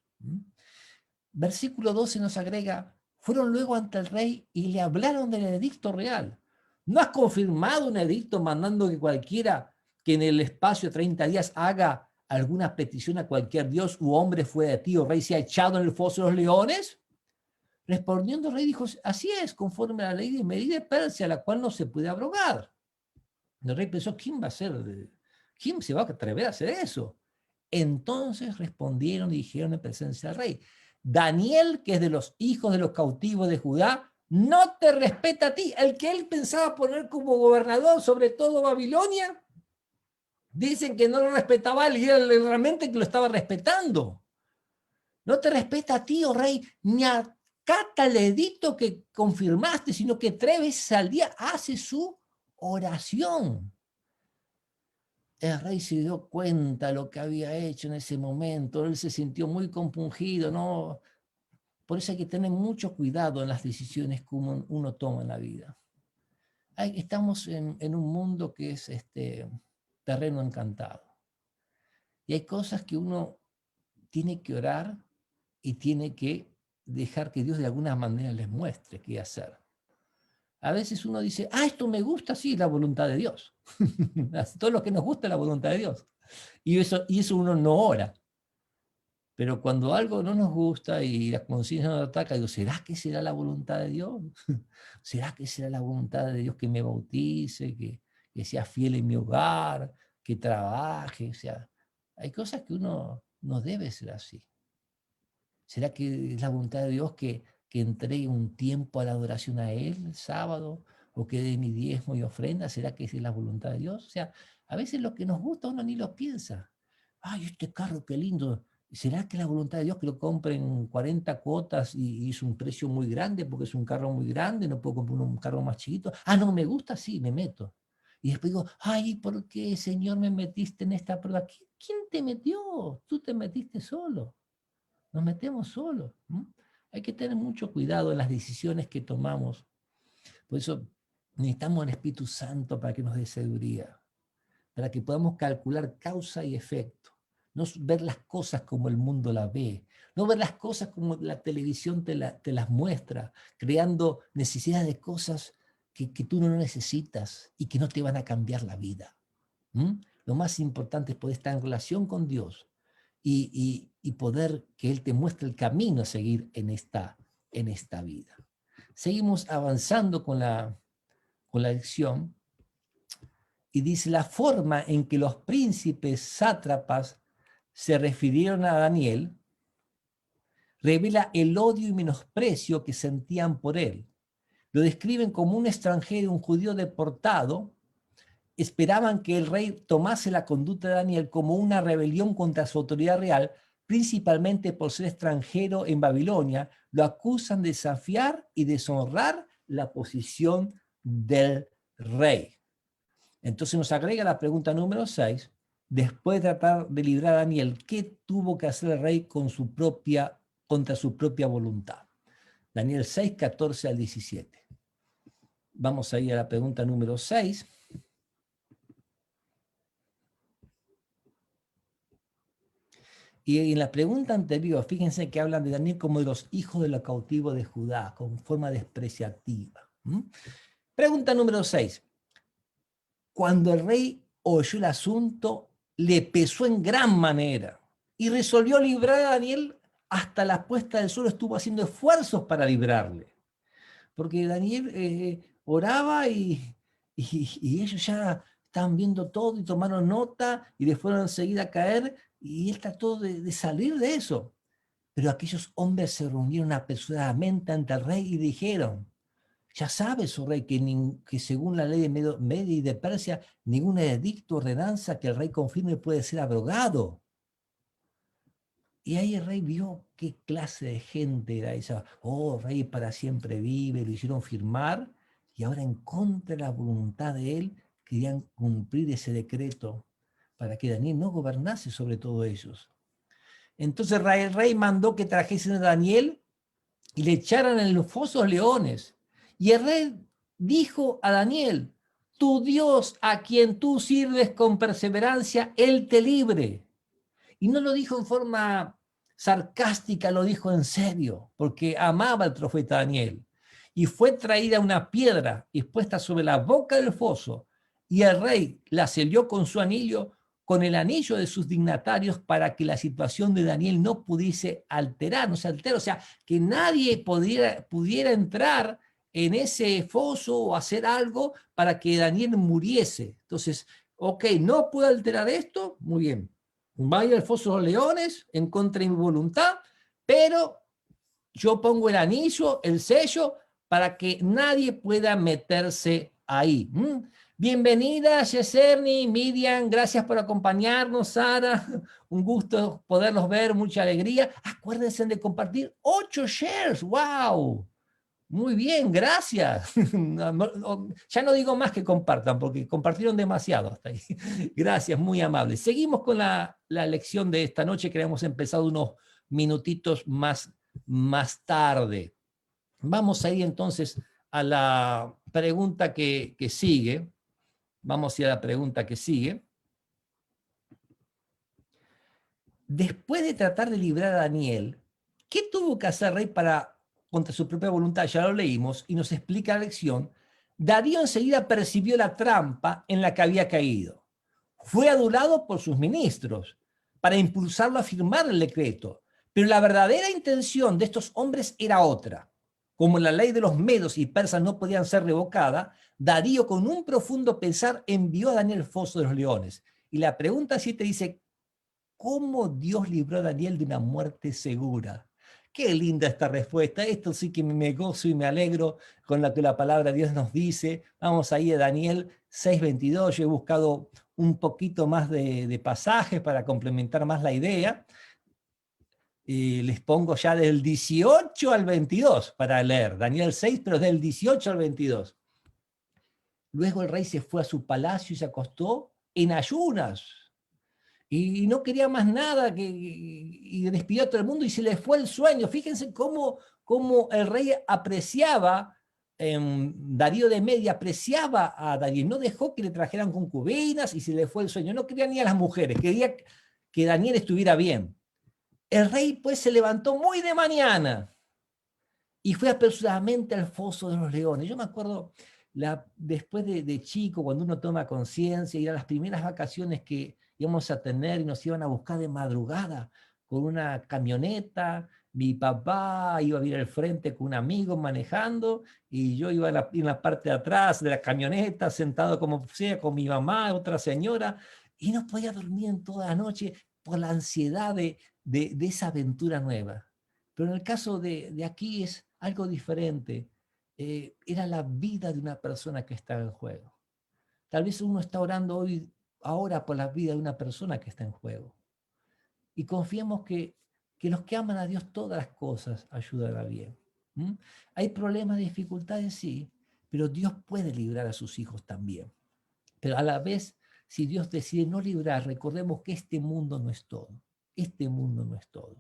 Versículo 12 nos agrega, fueron luego ante el rey y le hablaron del edicto real. ¿No has confirmado un edicto mandando que cualquiera que en el espacio de 30 días haga alguna petición a cualquier dios u hombre fuera de ti, o rey, sea echado en el foso de los leones? Respondiendo el rey dijo, así es, conforme a la ley de Medida de Persia, la cual no se puede abrogar. El rey pensó, ¿quién va a hacer? ¿Quién se va a atrever a hacer eso? Entonces respondieron y dijeron en presencia del rey, Daniel, que es de los hijos de los cautivos de Judá, no te respeta a ti. El que él pensaba poner como gobernador sobre todo Babilonia, dicen que no lo respetaba él y él realmente que lo estaba respetando. No te respeta a ti, oh rey, ni acata el edicto que confirmaste, sino que 3 veces al día hace su oración. El rey se dio cuenta de lo que había hecho en ese momento, él se sintió muy compungido, ¿no? Por eso hay que tener mucho cuidado en las decisiones que uno toma en la vida. Estamos en un mundo que es terreno encantado. Y hay cosas que uno tiene que orar y tiene que dejar que Dios de alguna manera les muestre qué hacer. A veces uno dice, esto me gusta, sí, la voluntad de Dios. Todo lo que nos gusta es la voluntad de Dios. Y eso uno no ora. Pero cuando algo no nos gusta y la conciencia nos ataca, digo, ¿será que será la voluntad de Dios? ¿Será que será la voluntad de Dios que me bautice, que sea fiel en mi hogar, que trabaje? O sea, hay cosas que uno no debe ser así. ¿Será que es la voluntad de Dios que entregue un tiempo a la adoración a Él el sábado? ¿O que dé mi diezmo y ofrenda? ¿Será que esa es la voluntad de Dios? O sea, a veces lo que nos gusta uno ni lo piensa. ¡Ay, este carro qué lindo! ¿Será que es la voluntad de Dios que lo compre en 40 cuotas y es un precio muy grande porque es un carro muy grande? No puedo comprar un carro más chiquito. No me gusta, sí, me meto. Y después digo, ay, ¿por qué, Señor, me metiste en esta prueba? ¿Quién te metió? Tú te metiste solo. Nos metemos solos. Hay que tener mucho cuidado en las decisiones que tomamos. Por eso necesitamos el Espíritu Santo para que nos dé sabiduría, para que podamos calcular causa y efecto. No ver las cosas como el mundo las ve, no ver las cosas como la televisión te las muestra, creando necesidades de cosas que tú no necesitas y que no te van a cambiar la vida. Lo más importante es poder estar en relación con Dios y poder que Él te muestre el camino a seguir en esta vida. Seguimos avanzando con la lección y dice la forma en que los príncipes sátrapas se refirieron a Daniel revela el odio y menosprecio que sentían por él. Lo describen como un extranjero, un judío deportado. Esperaban que el rey tomase la conducta de Daniel como una rebelión contra su autoridad real, principalmente por ser extranjero en Babilonia. Lo acusan de desafiar y deshonrar la posición del rey. Entonces nos agrega la pregunta número 6. Después de tratar de librar a Daniel, ¿qué tuvo que hacer el rey contra su propia voluntad? Daniel 6, 14 al 17. Vamos a ir a la pregunta número 6. Y en la pregunta anterior, fíjense que hablan de Daniel como de los hijos de los cautivos de Judá, con forma despreciativa. Pregunta número 6. Cuando el rey oyó el asunto, le pesó en gran manera y resolvió librar a Daniel hasta la puesta del sol. Estuvo haciendo esfuerzos para librarle. Porque Daniel oraba y ellos ya estaban viendo todo y tomaron nota y le fueron enseguida a caer y él trató de salir de eso. Pero aquellos hombres se reunieron apresuradamente ante el rey y dijeron, ya sabes, oh rey, que según la ley de Media y de Persia, ningún edicto o ordenanza que el rey confirme puede ser abrogado. Y ahí el rey vio qué clase de gente era esa. Oh, rey para siempre vive, lo hicieron firmar y ahora en contra de la voluntad de él querían cumplir ese decreto para que Daniel no gobernase sobre todos ellos. Entonces el rey mandó que trajesen a Daniel y le echaran en los fosos leones. Y el rey dijo a Daniel: tu Dios, a quien tú sirves con perseverancia, él te libre. Y no lo dijo en forma sarcástica, lo dijo en serio, porque amaba al profeta Daniel. Y fue traída una piedra y puesta sobre la boca del foso, y el rey la selló con su anillo, con el anillo de sus dignatarios, para que la situación de Daniel no pudiese alterar, no se altera, o sea, que nadie pudiera entrar en ese foso o hacer algo para que Daniel muriese. Entonces, ok, no puedo alterar esto, muy bien, vaya al foso de los leones en contra de mi voluntad, pero yo pongo el anillo, el sello, para que nadie pueda meterse ahí. Bienvenida, Yeserni, Miriam, gracias por acompañarnos, Sara, un gusto poderlos ver, mucha alegría. Acuérdense de compartir 8 shares, wow. Muy bien, gracias. Ya no digo más que compartan, porque compartieron demasiado hasta ahí. Gracias, muy amables. Seguimos con la lección de esta noche, que hemos empezado unos minutitos más tarde. Vamos a ir entonces a la pregunta que sigue. Vamos a ir a la pregunta que sigue. Después de tratar de librar a Daniel, ¿qué tuvo que hacer el rey para, contra su propia voluntad? Ya lo leímos y nos explica la lección. Darío enseguida percibió la trampa en la que había caído. Fue adulado por sus ministros para impulsarlo a firmar el decreto, pero la verdadera intención de estos hombres era otra. Como la ley de los medos y persas no podían ser revocada, Darío, con un profundo pesar, envió a Daniel al foso de los leones. Y la pregunta 7 dice: ¿cómo Dios libró a Daniel de una muerte segura? Qué linda esta respuesta. Esto sí que me gozo y me alegro con lo que la palabra de Dios nos dice. Vamos ahí a Daniel 6:22. Yo he buscado un poquito más de pasajes para complementar más la idea. Les pongo ya del 18 al 22 para leer. Daniel 6, pero del 18 al 22. Luego el rey se fue a su palacio y se acostó en ayunas. Y no quería más nada, y despidió a todo el mundo y se le fue el sueño. Fíjense cómo el rey apreciaba, Darío de Media apreciaba a Daniel, no dejó que le trajeran concubinas y se le fue el sueño. No quería ni a las mujeres, quería que Daniel estuviera bien. El rey pues se levantó muy de mañana y fue apresuradamente al foso de los leones. Yo me acuerdo, después de chico, cuando uno toma conciencia, ir a las primeras vacaciones que íbamos a tener y nos iban a buscar de madrugada con una camioneta. Mi papá iba a ir al frente con un amigo manejando y yo iba en la parte de atrás de la camioneta, sentado como sea, con mi mamá, otra señora, y no podía dormir en toda la noche por la ansiedad de esa aventura nueva. Pero en el caso de aquí es algo diferente. Era la vida de una persona que estaba en juego. Tal vez uno está orando ahora por la vida de una persona que está en juego. Y confiemos que los que aman a Dios, todas las cosas ayudarán bien. Hay problemas, dificultades, sí, pero Dios puede librar a sus hijos también. Pero a la vez, si Dios decide no librar, recordemos que este mundo no es todo. Este mundo no es todo.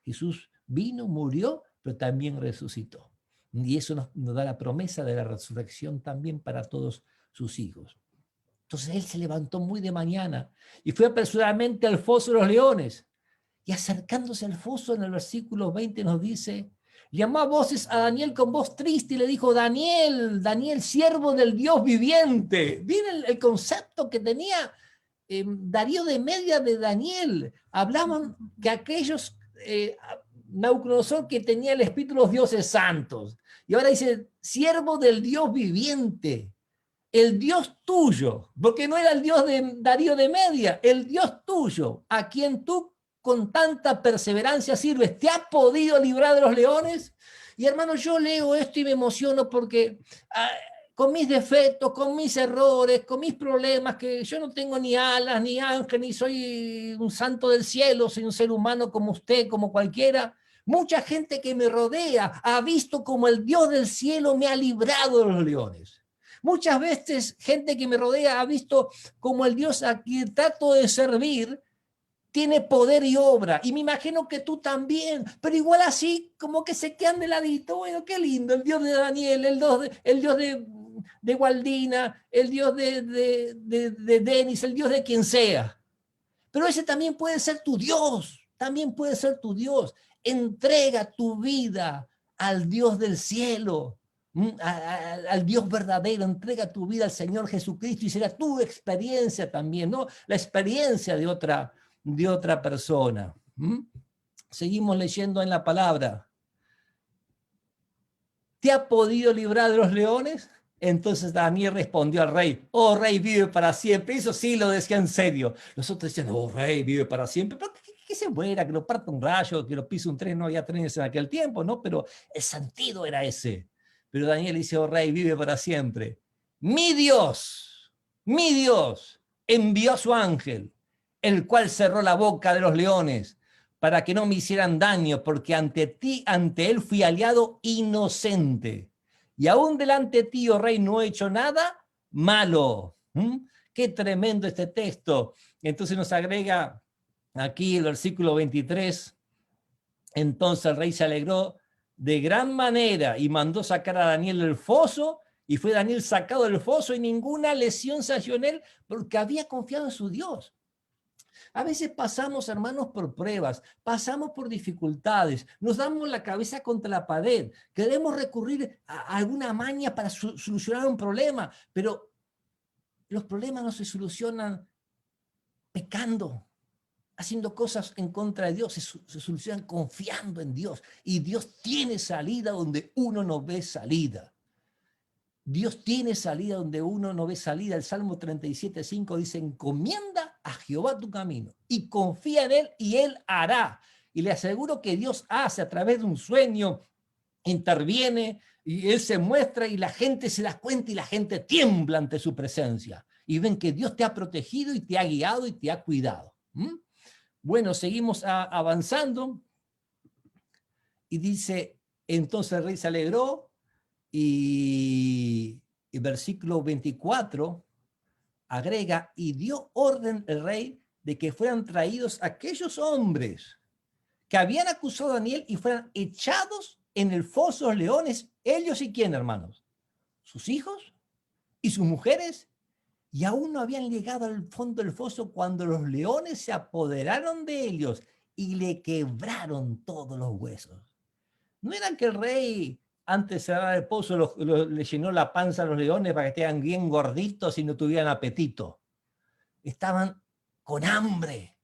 Jesús vino, murió, pero también resucitó. Y eso nos da la promesa de la resurrección también para todos sus hijos. Entonces él se levantó muy de mañana y fue apresuradamente al foso de los leones. Y acercándose al foso, en el versículo 20 nos dice: llamó a voces a Daniel con voz triste y le dijo: Daniel, Daniel, siervo del Dios viviente. Miren el concepto que tenía Darío de Media de Daniel. Hablaban que aquellos, Nabucodonosor, que tenía el espíritu de los dioses santos. Y ahora dice: siervo del Dios viviente, el Dios tuyo, porque no era el Dios de Darío de Media, el Dios tuyo, a quien tú con tanta perseverancia sirves, ¿te ha podido librar de los leones? Y hermano, yo leo esto y me emociono porque con mis defectos, con mis errores, con mis problemas, que yo no tengo ni alas, ni ángel, ni soy un santo del cielo, soy un ser humano como usted, como cualquiera. Mucha gente que me rodea ha visto como el Dios del cielo me ha librado de los leones. Muchas veces gente que me rodea ha visto como el Dios a quien trato de servir tiene poder y obra, y me imagino que tú también, pero igual así como que se quedan de ladito. Bueno, qué lindo, el Dios de Daniel, el Dios de Waldina, el Dios de Denis, el Dios de quien sea. Pero ese también puede ser tu Dios, también puede ser tu Dios. Entrega tu vida al Dios del cielo, al Dios verdadero, entrega tu vida al Señor Jesucristo y será tu experiencia también, ¿no? La experiencia de otra persona. Seguimos leyendo en la palabra. ¿Te ha podido librar de los leones? Entonces Daniel respondió al rey: oh rey, vive para siempre. Eso sí lo decía en serio. Los otros decían: oh rey, vive para siempre. Pero que se muera, que lo parta un rayo, que lo pise un tren. No había trenes en aquel tiempo, ¿no? Pero el sentido era ese. Pero Daniel dice: oh rey, vive para siempre. Mi Dios envió a su ángel, el cual cerró la boca de los leones para que no me hicieran daño, porque ante él fui aliado inocente. Y aún delante de ti, oh rey, no he hecho nada malo. Qué tremendo este texto. Entonces nos agrega aquí el versículo 23. Entonces el rey se alegró de gran manera y mandó sacar a Daniel del foso, y fue Daniel sacado del foso y ninguna lesión se halló en él, porque había confiado en su Dios. A veces pasamos, hermanos, por pruebas, pasamos por dificultades, nos damos la cabeza contra la pared, queremos recurrir a alguna maña para solucionar un problema, pero los problemas no se solucionan pecando, haciendo cosas en contra de Dios, se solucionan confiando en Dios. Y Dios tiene salida donde uno no ve salida. Dios tiene salida donde uno no ve salida. El Salmo 37:5 dice: encomienda a Jehová tu camino y confía en él y él hará. Y le aseguro que Dios hace a través de un sueño, interviene y él se muestra y la gente se da cuenta y la gente tiembla ante su presencia. Y ven que Dios te ha protegido y te ha guiado y te ha cuidado. Bueno, seguimos avanzando y dice: entonces el rey se alegró. Y el versículo 24 agrega: y dio orden el rey de que fueran traídos aquellos hombres que habían acusado a Daniel y fueran echados en el foso de los leones. Ellos y quién, hermanos, sus hijos y sus mujeres, y aún no habían llegado al fondo del foso cuando los leones se apoderaron de ellos y le quebraron todos los huesos. No era que el rey, antes de cerrar el pozo, le llenó la panza a los leones para que estén bien gorditos y no tuvieran apetito. Estaban con hambre,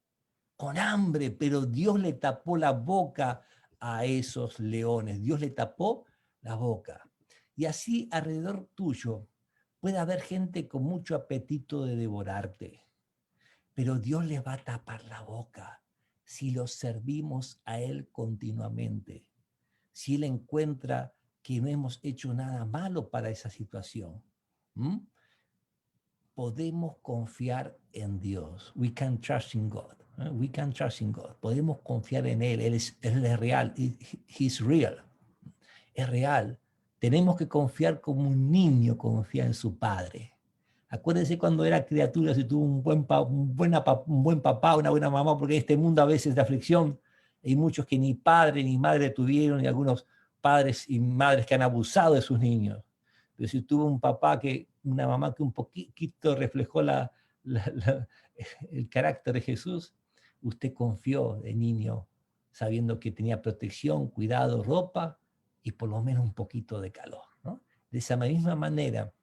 pero Dios le tapó la boca a esos leones. Dios le tapó la boca. Y así alrededor tuyo puede haber gente con mucho apetito de devorarte, pero Dios les va a tapar la boca si los servimos a Él continuamente. Si Él encuentra que no hemos hecho nada malo para esa situación, podemos confiar en Dios. We can trust in God. We can trust in God. Podemos confiar en Él. Él es real. He's real. Es real. Tenemos que confiar como un niño confía en su padre. Acuérdense cuando era criatura, si tuvo un buen papá, una buena mamá, porque en este mundo a veces de aflicción hay muchos que ni padre ni madre tuvieron, y algunos padres y madres que han abusado de sus niños. Pero si tuvo una mamá que un poquito reflejó el carácter de Jesús, usted confió de niño sabiendo que tenía protección, cuidado, ropa y por lo menos un poquito de calor, ¿no? De esa misma manera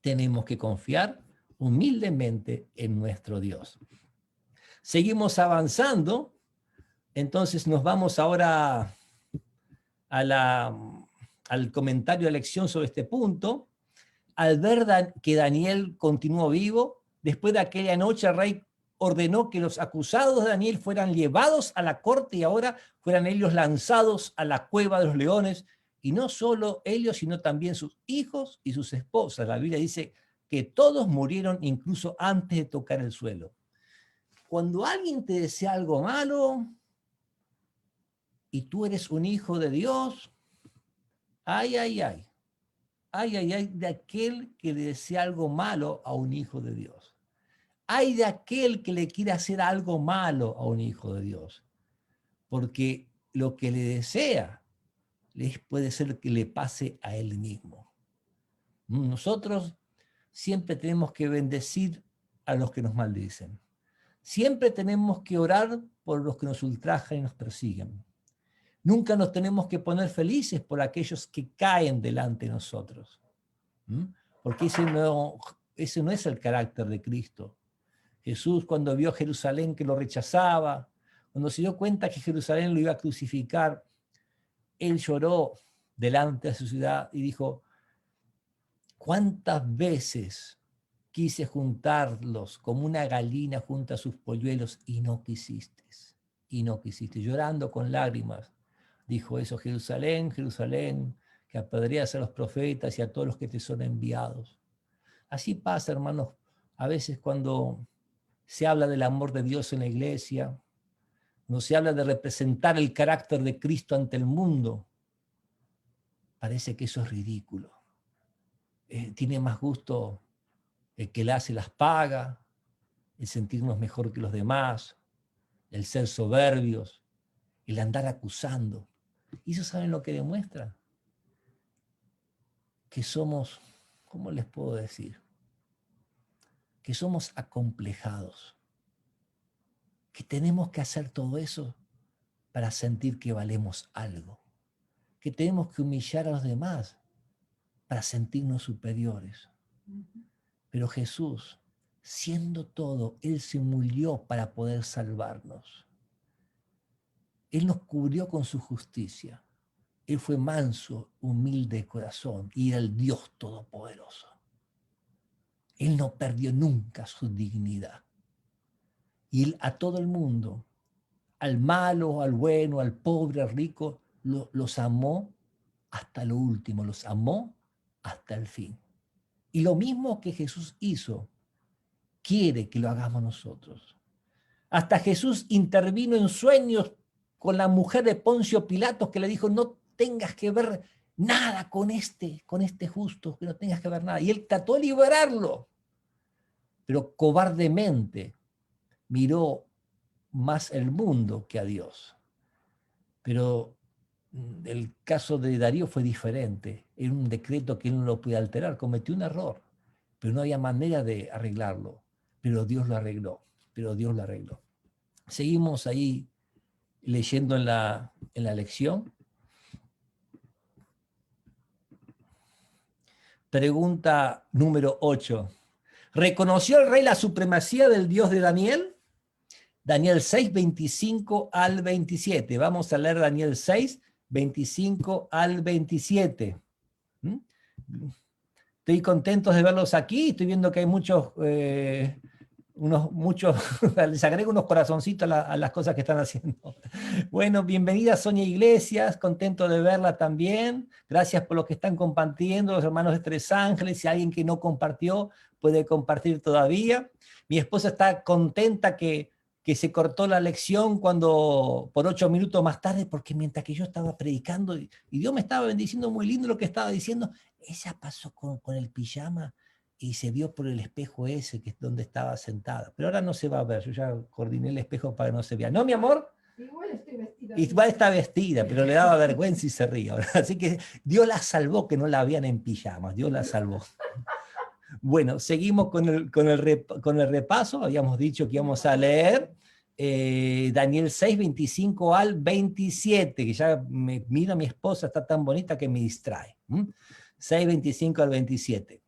tenemos que confiar humildemente en nuestro Dios. Seguimos avanzando, entonces nos vamos ahora al comentario de lección sobre este punto. Al ver que Daniel continuó vivo, después de aquella noche el rey ordenó que los acusados de Daniel fueran llevados a la corte y ahora fueran ellos lanzados a la cueva de los leones, y no solo ellos, sino también sus hijos y sus esposas. La Biblia dice que todos murieron incluso antes de tocar el suelo. Cuando alguien te desea algo malo y tú eres un hijo de Dios, ay, ay, ay. ay, ay, ay, de aquel que le desea algo malo a un hijo de Dios. Ay de aquel que le quiere hacer algo malo a un hijo de Dios. Porque lo que le desea puede ser que le pase a él mismo. Nosotros siempre tenemos que bendecir a los que nos maldicen. Siempre tenemos que orar por los que nos ultrajan y nos persiguen. Nunca nos tenemos que poner felices por aquellos que caen delante de nosotros. Porque ese no es el carácter de Cristo. Jesús, cuando vio a Jerusalén que lo rechazaba, cuando se dio cuenta que Jerusalén lo iba a crucificar, él lloró delante de su ciudad y dijo: ¿cuántas veces quise juntarlos como una gallina junta sus polluelos y no quisiste? Y no quisiste. Llorando con lágrimas, dijo eso: Jerusalén, Jerusalén, que apedreas a los profetas y a todos los que te son enviados. Así pasa, hermanos, a veces cuando se habla del amor de Dios en la iglesia, cuando se habla de representar el carácter de Cristo ante el mundo, parece que eso es ridículo. Tiene más gusto el que la hace las paga, el sentirnos mejor que los demás, el ser soberbios, el andar acusando. ¿Y eso saben lo que demuestra? Que somos, ¿cómo les puedo decir? Que somos acomplejados. Que tenemos que hacer todo eso para sentir que valemos algo. Que tenemos que humillar a los demás para sentirnos superiores. Pero Jesús, siendo todo, Él se murió para poder salvarnos. Él nos cubrió con su justicia. Él fue manso, humilde de corazón y era el Dios todopoderoso. Él no perdió nunca su dignidad. Y Él a todo el mundo, al malo, al bueno, al pobre, al rico, los amó hasta lo último, los amó hasta el fin. Y lo mismo que Jesús hizo, quiere que lo hagamos nosotros. Hasta Jesús intervino en sueños con la mujer de Poncio Pilatos, que le dijo: no tengas que ver nada con este justo, que no tengas que ver nada. Y él trató de liberarlo, pero cobardemente miró más el mundo que a Dios. Pero el caso de Darío fue diferente. Era un decreto que él no lo podía alterar. Cometió un error, pero no había manera de arreglarlo. Pero Dios lo arregló. Seguimos ahí leyendo en la lección. Pregunta número 8. ¿Reconoció el rey la supremacía del Dios de Daniel? Daniel 6, 25 al 27. Vamos a leer Daniel 6, 25 al 27. Estoy contento de verlos aquí. Estoy viendo que hay muchos, les agrego unos corazoncitos a las cosas que están haciendo. Bueno, bienvenida Sonia Iglesias, contento de verla también. Gracias por lo que están compartiendo los hermanos de Tres Ángeles. Si alguien que no compartió puede compartir todavía. Mi esposa está contenta que se cortó la lección por 8 minutos más tarde, porque mientras que yo estaba predicando y Dios me estaba bendiciendo muy lindo lo que estaba diciendo, ella pasó con el pijama y se vio por el espejo ese que es donde estaba sentada. Pero ahora no se va a ver, yo ya coordiné el espejo para que no se vea. ¿No, mi amor? Igual estoy vestida. Igual está vestida, pero le daba vergüenza y se ría. Así que Dios la salvó, que no la vean en pijamas, Dios la salvó. Bueno, seguimos con el repaso. Habíamos dicho que íbamos a leer Daniel 6, 25 al 27, que ya mira mi esposa, está tan bonita que me distrae. 6, 25 al 27.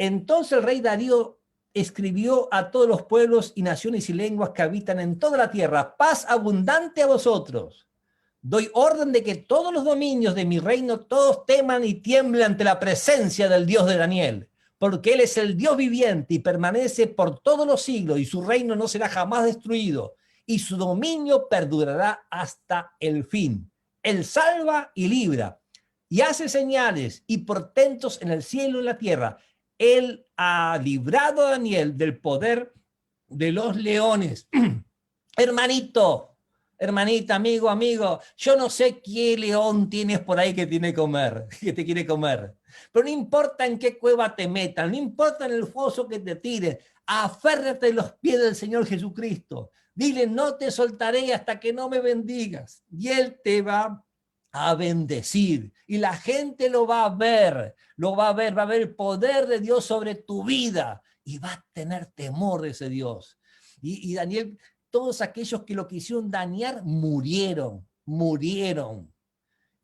Entonces el rey Darío escribió a todos los pueblos y naciones y lenguas que habitan en toda la tierra: paz abundante a vosotros. Doy orden de que todos los dominios de mi reino todos teman y tiemblen ante la presencia del Dios de Daniel, porque Él es el Dios viviente y permanece por todos los siglos, y su reino no será jamás destruido, y su dominio perdurará hasta el fin. Él salva y libra, y hace señales y portentos en el cielo y en la tierra. Él ha librado a Daniel del poder de los leones. Hermanito, hermanita, amigo, yo no sé qué león tienes por ahí que te quiere comer. Pero no importa en qué cueva te metan, no importa en el foso que te tiren, aférrate a los pies del Señor Jesucristo. Dile, no te soltaré hasta que no me bendigas. Y Él te va a bendecir. Y la gente lo va a ver, va a ver el poder de Dios sobre tu vida. Y va a tener temor de ese Dios. Y Daniel, todos aquellos que lo quisieron dañar, murieron.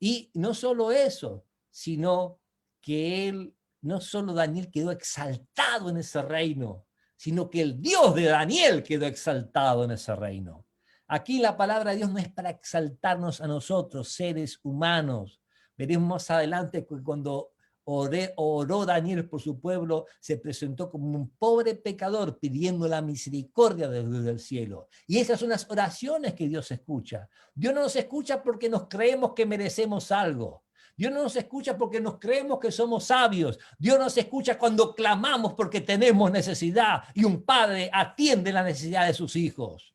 Y no solo eso, sino que él, no solo Daniel quedó exaltado en ese reino, sino que el Dios de Daniel quedó exaltado en ese reino. Aquí la palabra de Dios no es para exaltarnos a nosotros, seres humanos. Veremos más adelante que cuando oró Daniel por su pueblo, se presentó como un pobre pecador pidiendo la misericordia desde el cielo. Y esas son las oraciones que Dios escucha. Dios no nos escucha porque nos creemos que merecemos algo. Dios no nos escucha porque nos creemos que somos sabios. Dios nos escucha cuando clamamos porque tenemos necesidad y un padre atiende la necesidad de sus hijos.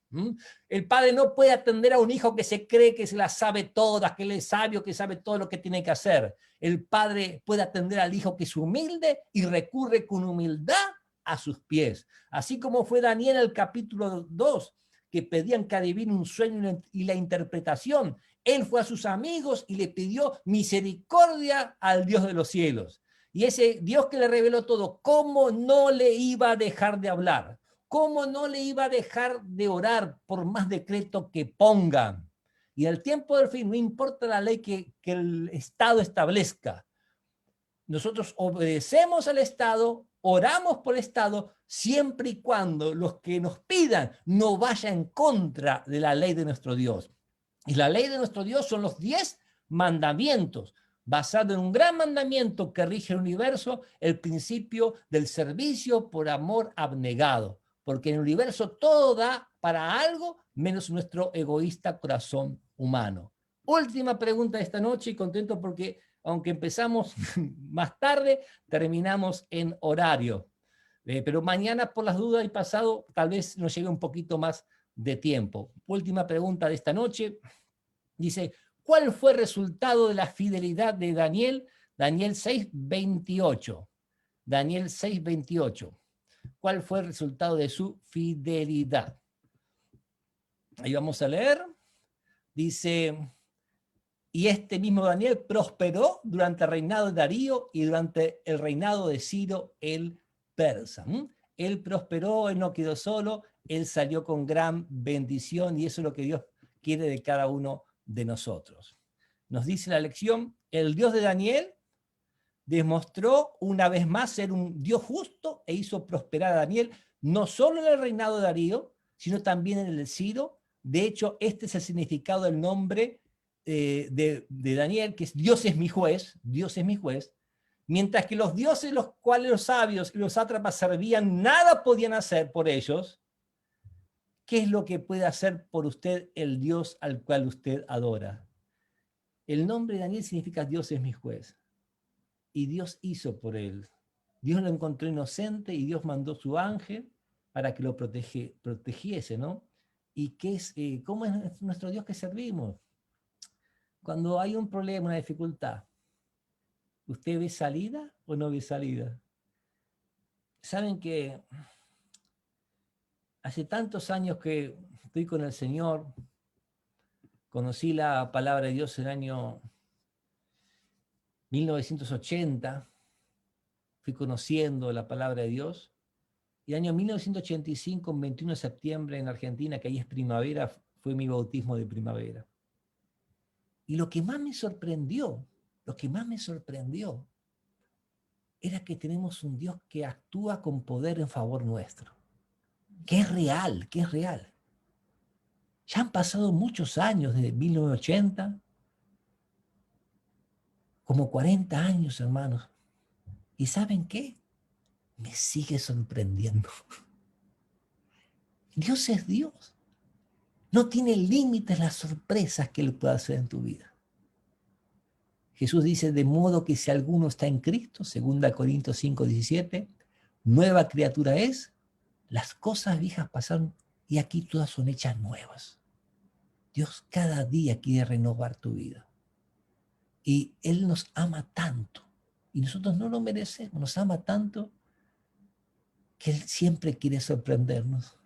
El padre no puede atender a un hijo que se cree que se las sabe todas, que él es sabio, que sabe todo lo que tiene que hacer. El padre puede atender al hijo que es humilde y recurre con humildad a sus pies. Así como fue Daniel en el capítulo 2, que pedían que adivine un sueño y la interpretación. Él fue a sus amigos y le pidió misericordia al Dios de los cielos. Y ese Dios que le reveló todo, ¿cómo no le iba a dejar de hablar? ¿Cómo no le iba a dejar de orar por más decreto que pongan? Y el tiempo del fin, no importa la ley que el Estado establezca. Nosotros obedecemos al Estado, oramos por el Estado, siempre y cuando los que nos pidan no vayan en contra de la ley de nuestro Dios. Y la ley de nuestro Dios son los 10 mandamientos, basado en un gran mandamiento que rige el universo, el principio del servicio por amor abnegado. Porque en el universo todo da para algo menos nuestro egoísta corazón humano. Última pregunta de esta noche y contento porque aunque empezamos más tarde, terminamos en horario. Pero mañana por las dudas y pasado tal vez nos llegue un poquito más de tiempo. Última pregunta de esta noche. Dice, ¿cuál fue el resultado de la fidelidad de Daniel? Daniel 6:28. Daniel 6:28. ¿Cuál fue el resultado de su fidelidad? Ahí vamos a leer. Dice, y este mismo Daniel prosperó durante el reinado de Darío y durante el reinado de Ciro el persa. Él prosperó, él no quedó solo, él salió con gran bendición y eso es lo que Dios quiere de cada uno de nosotros. Nos dice la lección, el Dios de Daniel demostró una vez más ser un Dios justo e hizo prosperar a Daniel, no solo en el reinado de Darío, sino también en el de Ciro. De hecho, este es el significado del nombre de Daniel, que es Dios es mi juez, Dios es mi juez, mientras que los dioses los cuales los sabios y los sátrapas servían, nada podían hacer por ellos. ¿Qué es lo que puede hacer por usted el Dios al cual usted adora? El nombre de Daniel significa Dios es mi juez. Y Dios hizo por él. Dios lo encontró inocente y Dios mandó su ángel para que lo protegiese, ¿no? ¿Y qué es, cómo es nuestro Dios que servimos? Cuando hay un problema, una dificultad, ¿usted ve salida o no ve salida? Saben que hace tantos años que estoy con el Señor, conocí la palabra de Dios en el año 1980, fui conociendo la palabra de Dios, y el año 1985, 21 de septiembre en Argentina, que ahí es primavera, fue mi bautismo de primavera. Y lo que más me sorprendió, era que tenemos un Dios que actúa con poder en favor nuestro, que es real. Ya han pasado muchos años desde 1980, como 40 años, hermanos. ¿Y saben qué? Me sigue sorprendiendo. Dios es Dios. No tiene límites las sorpresas que Él puede hacer en tu vida. Jesús dice, de modo que si alguno está en Cristo, 2 Corintios 5:17, nueva criatura es, las cosas viejas pasaron y aquí todas son hechas nuevas. Dios cada día quiere renovar tu vida. Y Él nos ama tanto Y nosotros no lo merecemos, nos ama tanto que Él siempre quiere sorprendernos.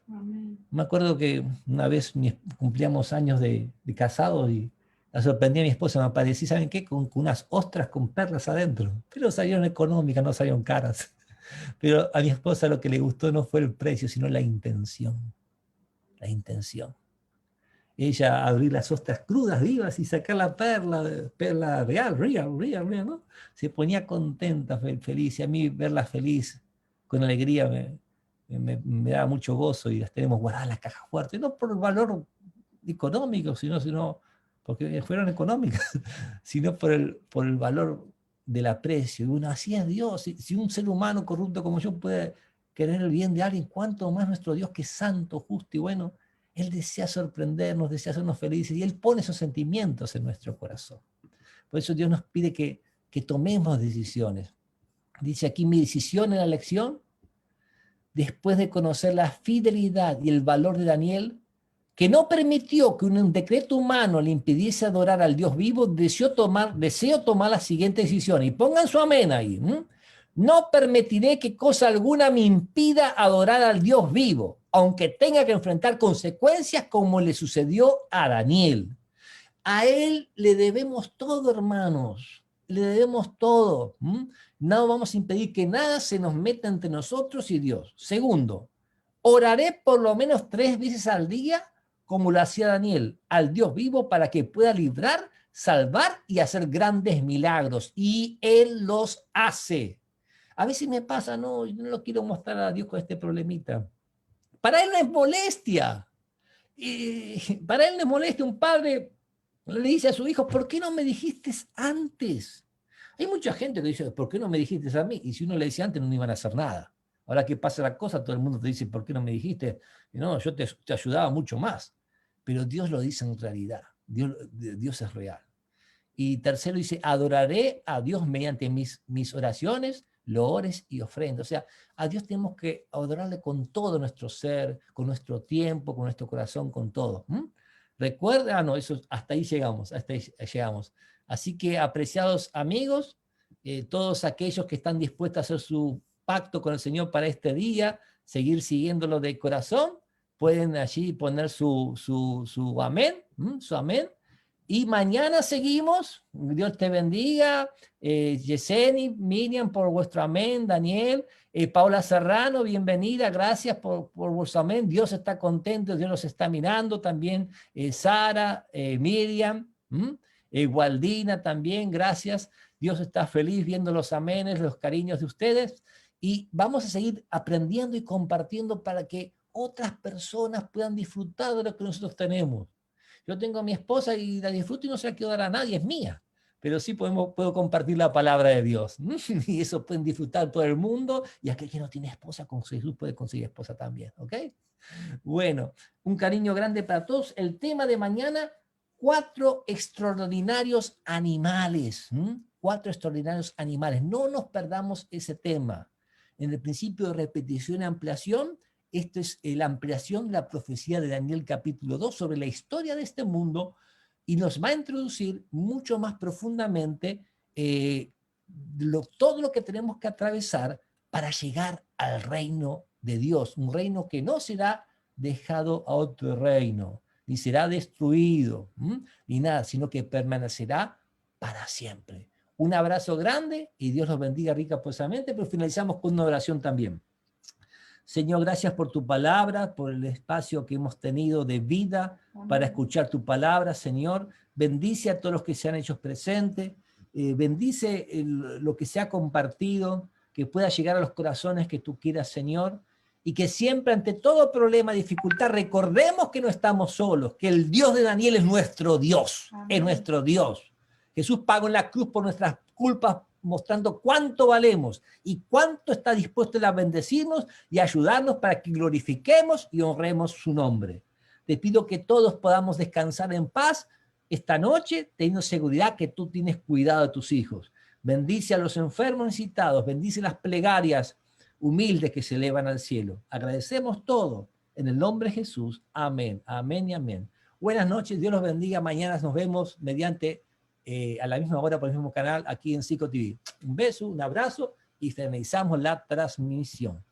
Amén. Me acuerdo que una vez cumplíamos años de casados y la sorprendí a mi esposa, me aparecí, ¿saben qué? Con unas ostras con perlas adentro, pero salieron económicas, no salieron caras. Pero a mi esposa lo que le gustó no fue el precio, sino la intención. La intención. Ella abrir las ostras crudas, vivas, y sacar la perla real, ¿no? Se ponía contenta, feliz, y a mí verla feliz, con alegría, me da mucho gozo, y las tenemos guardadas en las cajas fuertes, no por el valor económico, sino porque fueron económicas, sino por el valor del aprecio. Y uno, así es Dios. Si un ser humano corrupto como yo puede querer el bien de alguien, ¿cuánto más nuestro Dios, que es santo, justo y bueno? Él desea sorprendernos, desea hacernos felices, y Él pone esos sentimientos en nuestro corazón. Por eso Dios nos pide que tomemos decisiones. Dice aquí: mi decisión en la elección, después de conocer la fidelidad y el valor de Daniel, que no permitió que un decreto humano le impidiese adorar al Dios vivo, deseo tomar la siguiente decisión. Y pongan su amén ahí. No permitiré que cosa alguna me impida adorar al Dios vivo, aunque tenga que enfrentar consecuencias como le sucedió a Daniel. A Él le debemos todo, hermanos. Le debemos todo. No vamos a impedir que nada se nos meta entre nosotros y Dios. Segundo, oraré por lo menos 3 veces al día, como lo hacía Daniel, al Dios vivo, para que pueda librar, salvar y hacer grandes milagros. Y Él los hace. A veces me pasa, no, yo no lo quiero mostrar a Dios con este problemita. Para Él no es molestia. Para Él no es molestia. Un padre le dice a su hijo: ¿por qué no me dijiste antes? Hay mucha gente que dice: ¿por qué no me dijiste a mí? Y si uno le dice antes, no iban a hacer nada. Ahora que pasa la cosa, todo el mundo te dice: ¿por qué no me dijiste? Y no, yo te ayudaba mucho más. Pero Dios lo dice en realidad. Dios es real. Y tercero dice: adoraré a Dios mediante mis oraciones, loores y ofrendas. O sea, a Dios tenemos que adorarle con todo nuestro ser, con nuestro tiempo, con nuestro corazón, con todo. Recuerda, no, eso, hasta ahí llegamos, llegamos. Así que, apreciados amigos, todos aquellos que están dispuestos a hacer su pacto con el Señor para este día, seguir siguiéndolo de corazón, pueden allí poner su amén, su amén. Y mañana seguimos. Dios te bendiga. Yeseni, Miriam, por vuestro amén. Daniel, Paula Serrano, bienvenida. Gracias por vuestro amén. Dios está contento, Dios los está mirando. También Sara, Miriam, Gualdina también, gracias. Dios está feliz viendo los amenes, los cariños de ustedes. Y vamos a seguir aprendiendo y compartiendo para que otras personas puedan disfrutar de lo que nosotros tenemos. Yo tengo a mi esposa y la disfruto y no se la quiero dar a nadie, es mía. Pero sí puedo compartir la palabra de Dios. Y eso pueden disfrutar todo el mundo. Y aquel que no tiene esposa con Jesús puede conseguir esposa también. ¿Ok? Bueno, un cariño grande para todos. El tema de mañana: 4 extraordinarios animales. 4 extraordinarios animales. No nos perdamos ese tema. En el principio de repetición y ampliación, esta es la ampliación de la profecía de Daniel capítulo 2 sobre la historia de este mundo, y nos va a introducir mucho más profundamente todo lo que tenemos que atravesar para llegar al reino de Dios, un reino que no será dejado a otro reino, ni será destruido, ni nada, sino que permanecerá para siempre. Un abrazo grande y Dios los bendiga rica posamente, pero finalizamos con una oración también. Señor, gracias por tu palabra, por el espacio que hemos tenido de vida para escuchar tu palabra, Señor. Bendice a todos los que se han hecho presentes, bendice lo que se ha compartido, que pueda llegar a los corazones que tú quieras, Señor, y que siempre, ante todo problema, dificultad, recordemos que no estamos solos, que el Dios de Daniel es nuestro Dios. Amén. Es nuestro Dios. Jesús pagó en la cruz por nuestras culpas, mostrando cuánto valemos y cuánto está dispuesto a bendecirnos y ayudarnos para que glorifiquemos y honremos su nombre. Te pido que todos podamos descansar en paz esta noche, teniendo seguridad que tú tienes cuidado de tus hijos. Bendice a los enfermos necesitados, bendice las plegarias humildes que se elevan al cielo. Agradecemos todo en el nombre de Jesús. Amén, amén y amén. Buenas noches, Dios los bendiga. Mañana nos vemos mediante a la misma hora por el mismo canal aquí en Psico TV. Un beso, un abrazo y finalizamos la transmisión.